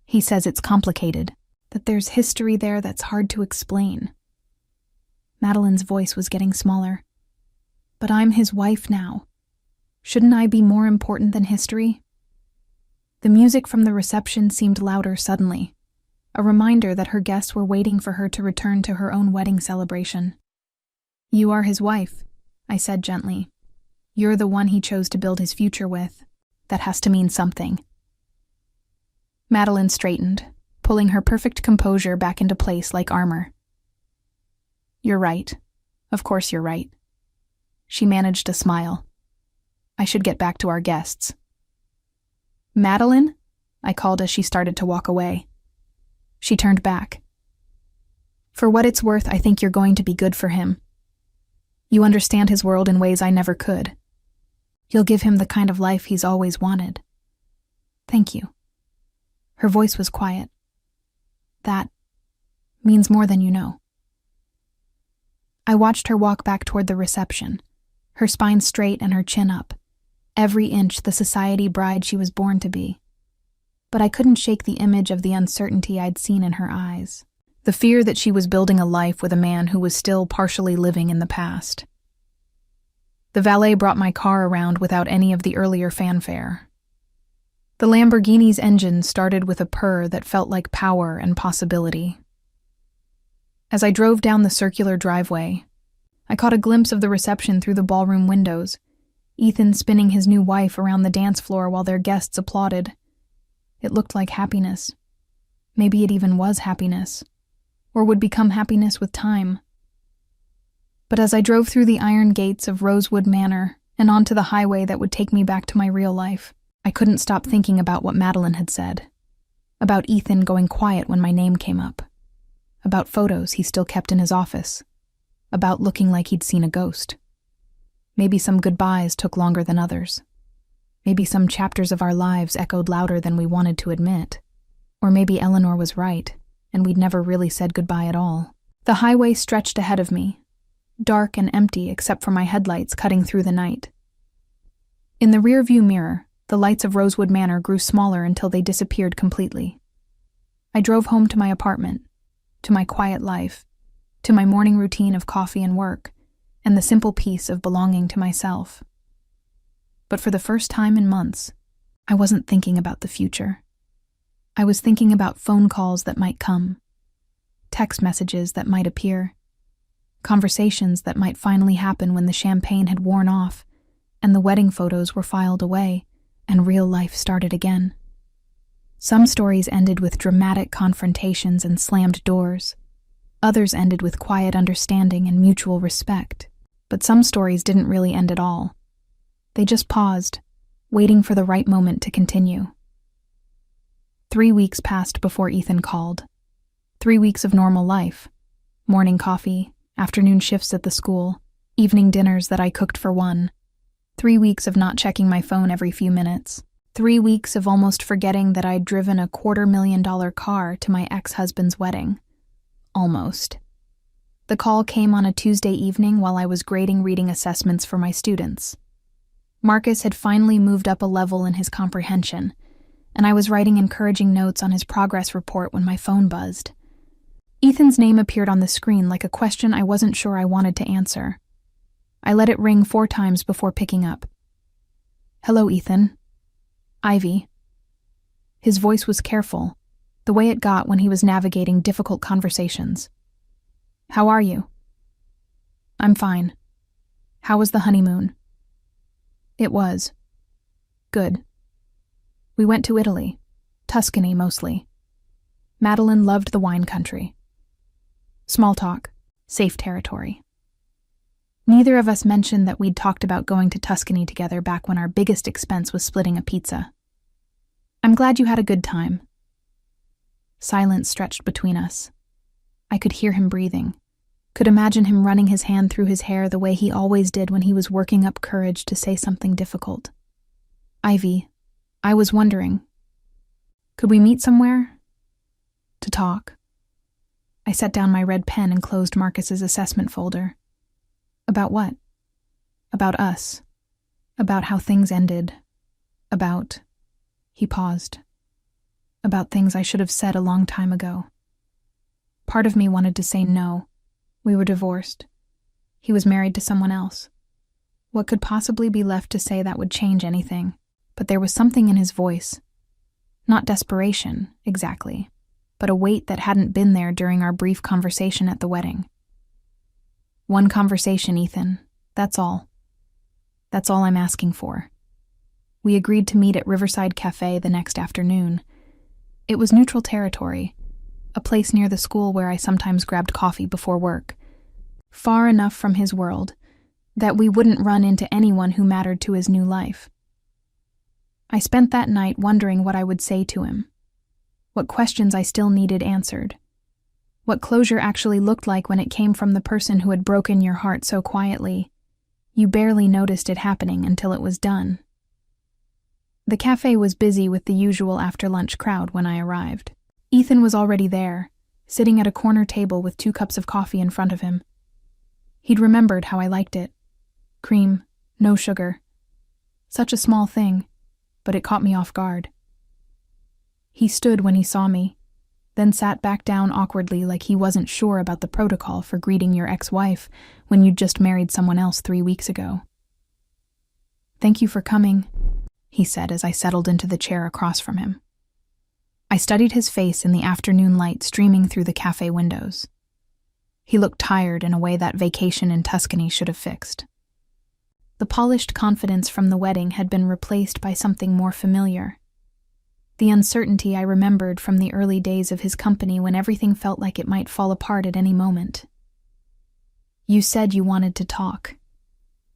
He says it's complicated, that there's history there that's hard to explain. Madeline's voice was getting smaller. But I'm his wife now. Shouldn't I be more important than history? The music from the reception seemed louder suddenly, a reminder that her guests were waiting for her to return to her own wedding celebration. You are his wife, I said gently. You're the one he chose to build his future with. That has to mean something. Madeline straightened, pulling her perfect composure back into place like armor. You're right. Of course you're right. She managed a smile. I should get back to our guests. Madeline? I called as she started to walk away. She turned back. For what it's worth, I think you're going to be good for him. You understand his world in ways I never could. You'll give him the kind of life he's always wanted. Thank you. Her voice was quiet. That means more than you know. I watched her walk back toward the reception, her spine straight and her chin up, every inch the society bride she was born to be. But I couldn't shake the image of the uncertainty I'd seen in her eyes, the fear that she was building a life with a man who was still partially living in the past. The valet brought my car around without any of the earlier fanfare. The Lamborghini's engine started with a purr that felt like power and possibility. As I drove down the circular driveway, I caught a glimpse of the reception through the ballroom windows, Ethan spinning his new wife around the dance floor while their guests applauded. It looked like happiness. Maybe it even was happiness, or would become happiness with time. But as I drove through the iron gates of Rosewood Manor and onto the highway that would take me back to my real life, I couldn't stop thinking about what Madeline had said, about Ethan going quiet when my name came up, about photos he still kept in his office, about looking like he'd seen a ghost. Maybe some goodbyes took longer than others. Maybe some chapters of our lives echoed louder than we wanted to admit. Or maybe Eleanor was right, and we'd never really said goodbye at all. The highway stretched ahead of me, dark and empty except for my headlights cutting through the night. In the rearview mirror, the lights of Rosewood Manor grew smaller until they disappeared completely. I drove home to my apartment, to my quiet life, to my morning routine of coffee and work, and the simple peace of belonging to myself. But for the first time in months, I wasn't thinking about the future. I was thinking about phone calls that might come, text messages that might appear, conversations that might finally happen when the champagne had worn off and the wedding photos were filed away and real life started again. Some stories ended with dramatic confrontations and slammed doors. Others ended with quiet understanding and mutual respect. But some stories didn't really end at all. They just paused, waiting for the right moment to continue. 3 weeks passed before Ethan called. 3 weeks of normal life. Morning coffee, afternoon shifts at the school, evening dinners that I cooked for one. 3 weeks of not checking my phone every few minutes. 3 weeks of almost forgetting that I'd driven a $250,000 car to my ex-husband's wedding. Almost. The call came on a Tuesday evening while I was grading reading assessments for my students. Marcus had finally moved up a level in his comprehension, and I was writing encouraging notes on his progress report when my phone buzzed. Ethan's name appeared on the screen like a question I wasn't sure I wanted to answer. I let it ring 4 times before picking up. Hello, Ethan. Ivy. His voice was careful, the way it got when he was navigating difficult conversations. How are you? I'm fine. How was the honeymoon? It was. Good. We went to Italy, Tuscany mostly. Madeline loved the wine country. Small talk, safe territory. Neither of us mentioned that we'd talked about going to Tuscany together back when our biggest expense was splitting a pizza. I'm glad you had a good time. Silence stretched between us. I could hear him breathing, could imagine him running his hand through his hair the way he always did when he was working up courage to say something difficult. Ivy, I was wondering, could we meet somewhere? To talk. I set down my red pen and closed Marcus's assessment folder. About what? About us. About how things ended. About... He paused. About things I should have said a long time ago. Part of me wanted to say no. We were divorced. He was married to someone else. What could possibly be left to say that would change anything? But there was something in his voice. Not desperation, exactly, but a weight that hadn't been there during our brief conversation at the wedding. One conversation, Ethan. That's all. That's all I'm asking for. We agreed to meet at Riverside Cafe the next afternoon. It was neutral territory, a place near the school where I sometimes grabbed coffee before work, far enough from his world that we wouldn't run into anyone who mattered to his new life. I spent that night wondering what I would say to him, what questions I still needed answered, what closure actually looked like when it came from the person who had broken your heart so quietly. You barely noticed it happening until it was done. The cafe was busy with the usual after-lunch crowd when I arrived. Ethan was already there, sitting at a corner table with 2 cups of coffee in front of him. He'd remembered how I liked it. Cream, no sugar. Such a small thing, but it caught me off guard. He stood when he saw me, then sat back down awkwardly like he wasn't sure about the protocol for greeting your ex-wife when you'd just married someone else 3 weeks ago. "Thank you for coming," he said as I settled into the chair across from him. I studied his face in the afternoon light streaming through the cafe windows. He looked tired in a way that vacation in Tuscany should have fixed. The polished confidence from the wedding had been replaced by something more familiar. The uncertainty I remembered from the early days of his company when everything felt like it might fall apart at any moment. "You said you wanted to talk."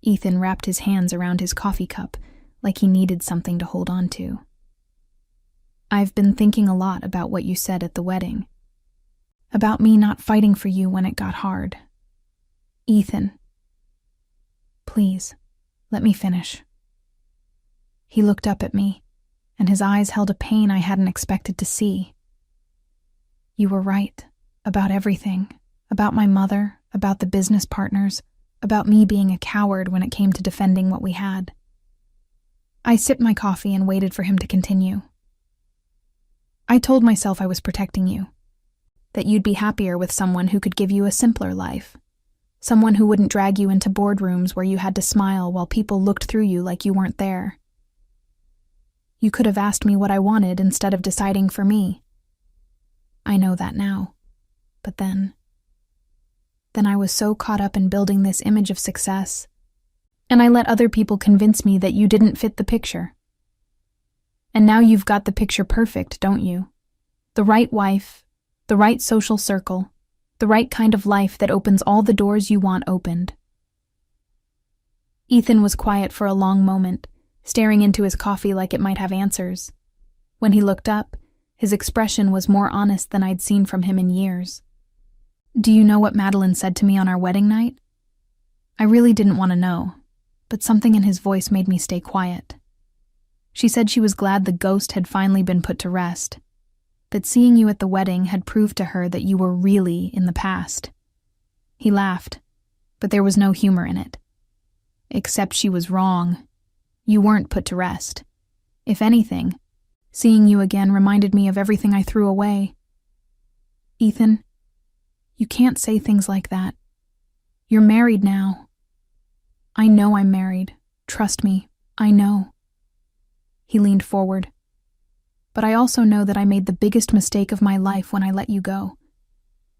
Ethan wrapped his hands around his coffee cup like he needed something to hold on to. "I've been thinking a lot about what you said at the wedding. About me not fighting for you when it got hard. Ethan, please, let me finish." He looked up at me, and his eyes held a pain I hadn't expected to see. "You were right, about everything, about my mother, about the business partners, about me being a coward when it came to defending what we had." I sipped my coffee and waited for him to continue. "I told myself I was protecting you, that you'd be happier with someone who could give you a simpler life, someone who wouldn't drag you into boardrooms where you had to smile while people looked through you like you weren't there. You could have asked me what I wanted instead of deciding for me. I know that now, but then I was so caught up in building this image of success, and I let other people convince me that you didn't fit the picture. And now you've got the picture perfect, don't you? The right wife, the right social circle, the right kind of life that opens all the doors you want opened." Ethan was quiet for a long moment, staring into his coffee like it might have answers. When he looked up, his expression was more honest than I'd seen from him in years. "Do you know what Madeline said to me on our wedding night?" I really didn't want to know, but something in his voice made me stay quiet. She said she was glad the ghost had finally been put to rest, that seeing you at the wedding had proved to her that you were really in the past. He laughed, but there was no humor in it. "Except she was wrong. You weren't put to rest. If anything, seeing you again reminded me of everything I threw away." "Ethan, you can't say things like that. You're married now." "I know I'm married. Trust me, I know." He leaned forward. "But I also know that I made the biggest mistake of my life when I let you go.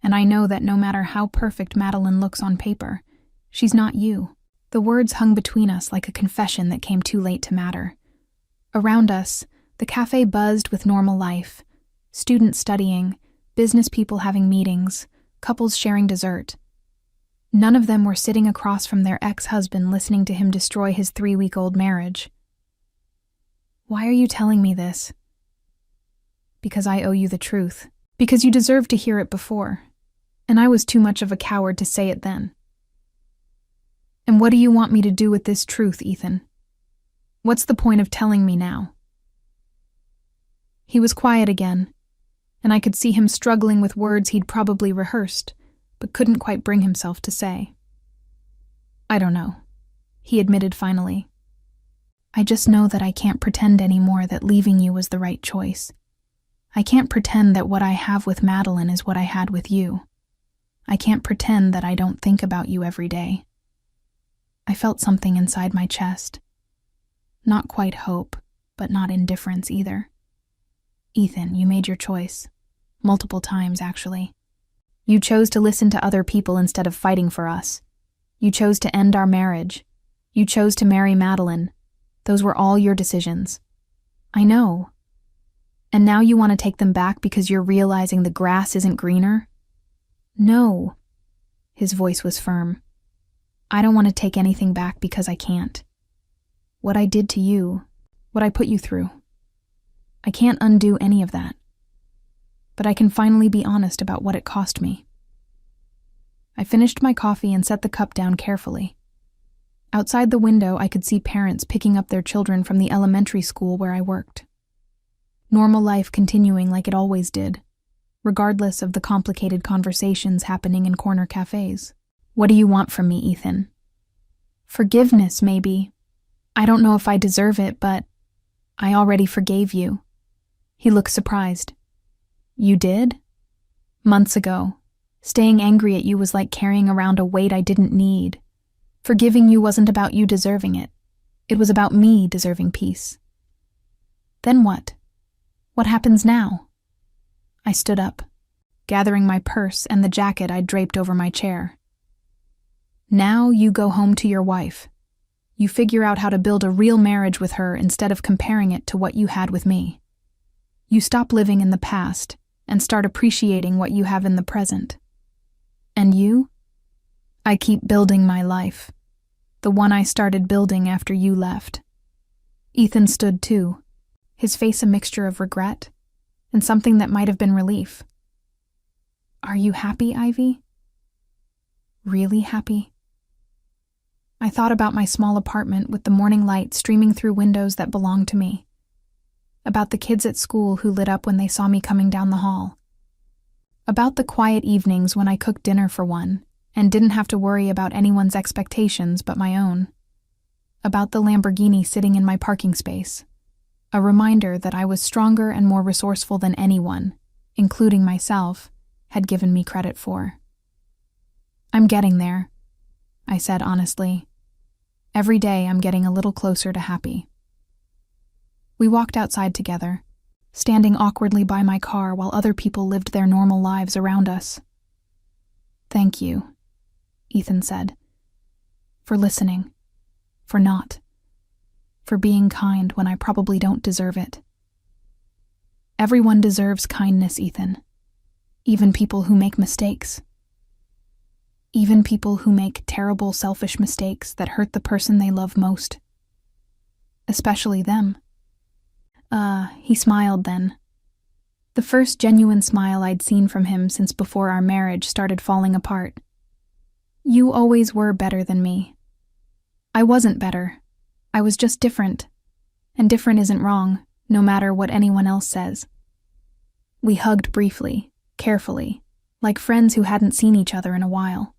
And I know that no matter how perfect Madeline looks on paper, she's not you." The words hung between us like a confession that came too late to matter. Around us, the cafe buzzed with normal life. Students studying, business people having meetings, couples sharing dessert. None of them were sitting across from their ex-husband listening to him destroy his 3-week-old marriage. "Why are you telling me this?" "Because I owe you the truth. Because you deserved to hear it before, and I was too much of a coward to say it then." "And what do you want me to do with this truth, Ethan? What's the point of telling me now?" He was quiet again, and I could see him struggling with words he'd probably rehearsed, but couldn't quite bring himself to say. "I don't know," he admitted finally. "I just know that I can't pretend anymore that leaving you was the right choice. I can't pretend that what I have with Madeline is what I had with you. I can't pretend that I don't think about you every day." I felt something inside my chest. Not quite hope, but not indifference either. "Ethan, you made your choice. Multiple times, actually. You chose to listen to other people instead of fighting for us. You chose to end our marriage. You chose to marry Madeline, Those were all your decisions. I know. And now you want to take them back because you're realizing the grass isn't greener? No. His voice was firm. I don't want to take anything back because I can't. What I did to you, what I put you through, I can't undo any of that. But I can finally be honest about what it cost me. I finished my coffee and set the cup down carefully. Outside the window, I could see parents picking up their children from the elementary school where I worked. Normal life continuing like it always did, regardless of the complicated conversations happening in corner cafes. What do you want from me, Ethan? Forgiveness, maybe. I don't know if I deserve it, but I already forgave you. He looked surprised. You did? Months ago. Staying angry at you was like carrying around a weight I didn't need. Forgiving you wasn't about you deserving it. It was about me deserving peace. Then what? What happens now? I stood up, gathering my purse and the jacket I'd draped over my chair. Now you go home to your wife. You figure out how to build a real marriage with her instead of comparing it to what you had with me. You stop living in the past and start appreciating what you have in the present. And you? I keep building my life, the one I started building after you left. Ethan stood too, his face a mixture of regret and something that might have been relief. Are you happy, Ivy? Really happy? I thought about my small apartment with the morning light streaming through windows that belonged to me, about the kids at school who lit up when they saw me coming down the hall, about the quiet evenings when I cooked dinner for one and didn't have to worry about anyone's expectations but my own, about the Lamborghini sitting in my parking space, a reminder that I was stronger and more resourceful than anyone, including myself, had given me credit for. I'm getting there, I said honestly. Every day I'm getting a little closer to happy. We walked outside together, standing awkwardly by my car while other people lived their normal lives around us. Thank you, Ethan said, for listening, for being kind when I probably don't deserve it. Everyone deserves kindness, Ethan, even people who make mistakes. Even people who make terrible, selfish mistakes that hurt the person they love most. Especially them. He smiled then. The first genuine smile I'd seen from him since before our marriage started falling apart. You always were better than me. I wasn't better. I was just different. And different isn't wrong, no matter what anyone else says. We hugged briefly, carefully, like friends who hadn't seen each other in a while.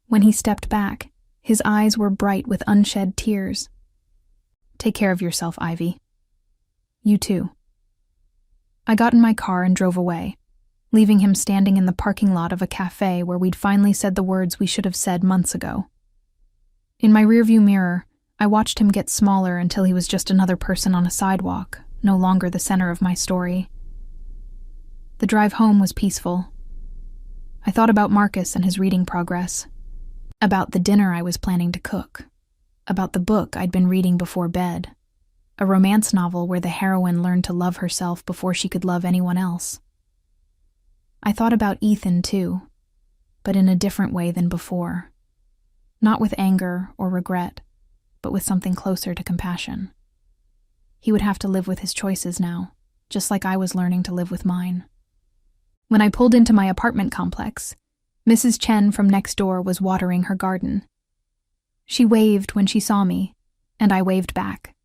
When he stepped back, his eyes were bright with unshed tears. Take care of yourself, Ivy. You too. I got in my car and drove away, leaving him standing in the parking lot of a cafe where we'd finally said the words we should have said months ago. In my rearview mirror, I watched him get smaller until he was just another person on a sidewalk, no longer the center of my story. The drive home was peaceful. I thought about Marcus and his reading progress, about the dinner I was planning to cook, about the book I'd been reading before bed, a romance novel where the heroine learned to love herself before she could love anyone else. I thought about Ethan too, but in a different way than before. Not with anger or regret, but with something closer to compassion. He would have to live with his choices now, just like I was learning to live with mine. When I pulled into my apartment complex, Mrs. Chen from next door was watering her garden. She waved when she saw me, and I waved back.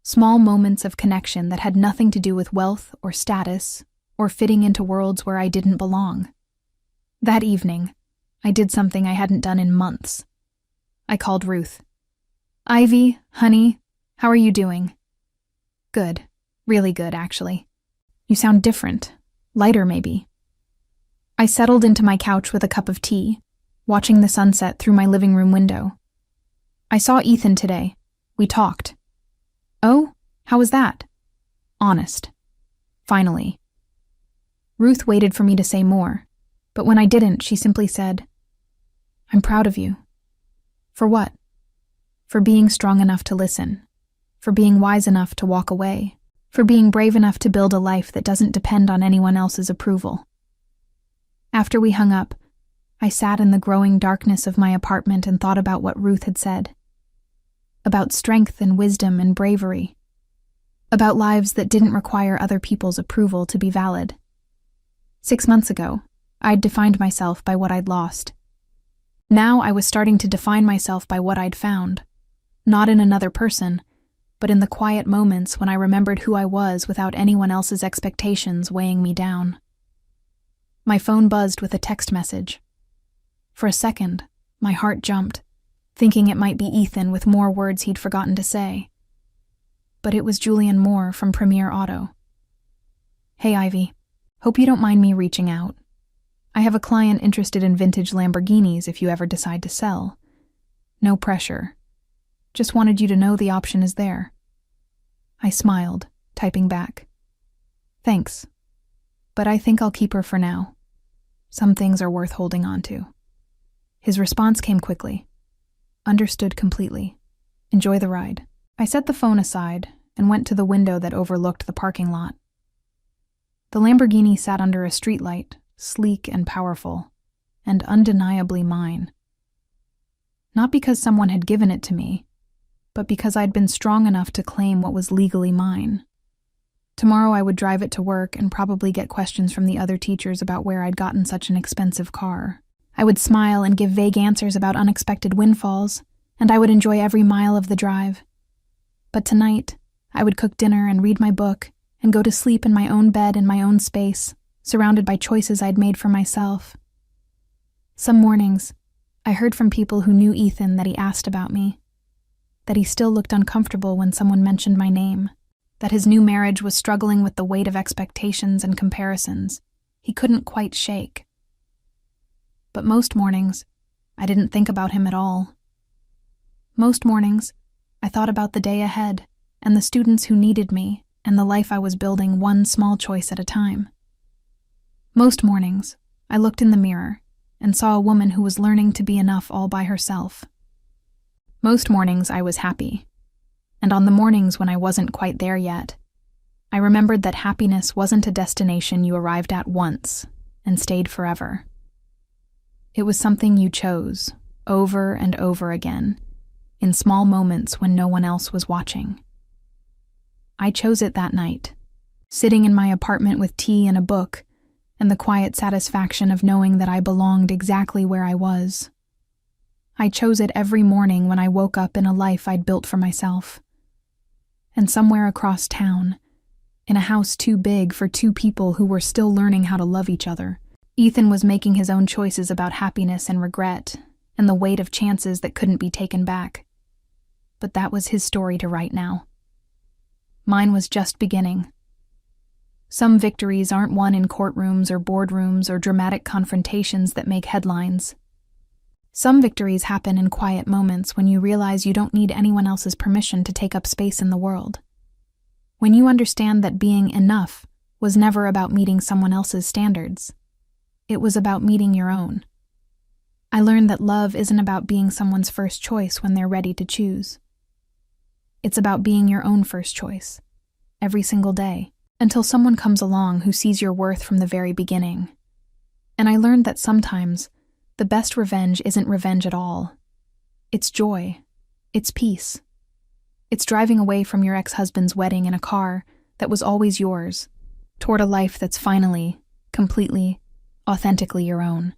Small moments of connection that had nothing to do with wealth or status or fitting into worlds where I didn't belong. That evening, I did something I hadn't done in months. I called Ruth. Ivy, honey, how are you doing? Good. Really good, actually. You sound different. Lighter, maybe. I settled into my couch with a cup of tea, watching the sunset through my living room window. I saw Ethan today. We talked. Oh, how was that? Honest. Finally. Ruth waited for me to say more, but when I didn't, she simply said, I'm proud of you. For what? For being strong enough to listen, for being wise enough to walk away, for being brave enough to build a life that doesn't depend on anyone else's approval. After we hung up, I sat in the growing darkness of my apartment and thought about what Ruth had said. About strength and wisdom and bravery. About lives that didn't require other people's approval to be valid. 6 months ago, I'd defined myself by what I'd lost. Now I was starting to define myself by what I'd found, not in another person, but in the quiet moments when I remembered who I was without anyone else's expectations weighing me down. My phone buzzed with a text message. For a second, my heart jumped, thinking it might be Ethan with more words he'd forgotten to say. But it was Julian Moore from Premier Auto. Hey Ivy, hope you don't mind me reaching out. I have a client interested in vintage Lamborghinis if you ever decide to sell. No pressure. Just wanted you to know the option is there. I smiled, typing back. Thanks, but I think I'll keep her for now. Some things are worth holding on to. His response came quickly. Understood completely. Enjoy the ride. I set the phone aside and went to the window that overlooked the parking lot. The Lamborghini sat under a streetlight, sleek and powerful, and undeniably mine. Not because someone had given it to me, but because I'd been strong enough to claim what was legally mine. Tomorrow I would drive it to work and probably get questions from the other teachers about where I'd gotten such an expensive car. I would smile and give vague answers about unexpected windfalls, and I would enjoy every mile of the drive. But tonight, I would cook dinner and read my book and go to sleep in my own bed in my own space, surrounded by choices I'd made for myself. Some mornings, I heard from people who knew Ethan that he asked about me, that he still looked uncomfortable when someone mentioned my name, that his new marriage was struggling with the weight of expectations and comparisons he couldn't quite shake. But most mornings, I didn't think about him at all. Most mornings, I thought about the day ahead and the students who needed me and the life I was building one small choice at a time. Most mornings, I looked in the mirror and saw a woman who was learning to be enough all by herself. Most mornings I was happy, and on the mornings when I wasn't quite there yet, I remembered that happiness wasn't a destination you arrived at once and stayed forever. It was something you chose, over and over again, in small moments when no one else was watching. I chose it that night, sitting in my apartment with tea and a book, and the quiet satisfaction of knowing that I belonged exactly where I was. I chose it every morning when I woke up in a life I'd built for myself. And somewhere across town, in a house too big for two people who were still learning how to love each other, Ethan was making his own choices about happiness and regret, and the weight of chances that couldn't be taken back. But that was his story to write now. Mine was just beginning. Some victories aren't won in courtrooms or boardrooms or dramatic confrontations that make headlines. Some victories happen in quiet moments when you realize you don't need anyone else's permission to take up space in the world. When you understand that being enough was never about meeting someone else's standards. It was about meeting your own. I learned that love isn't about being someone's first choice when they're ready to choose. It's about being your own first choice, every single day, until someone comes along who sees your worth from the very beginning. And I learned that sometimes the best revenge isn't revenge at all. It's joy. It's peace. It's driving away from your ex-husband's wedding in a car that was always yours, toward a life that's finally, completely, authentically your own.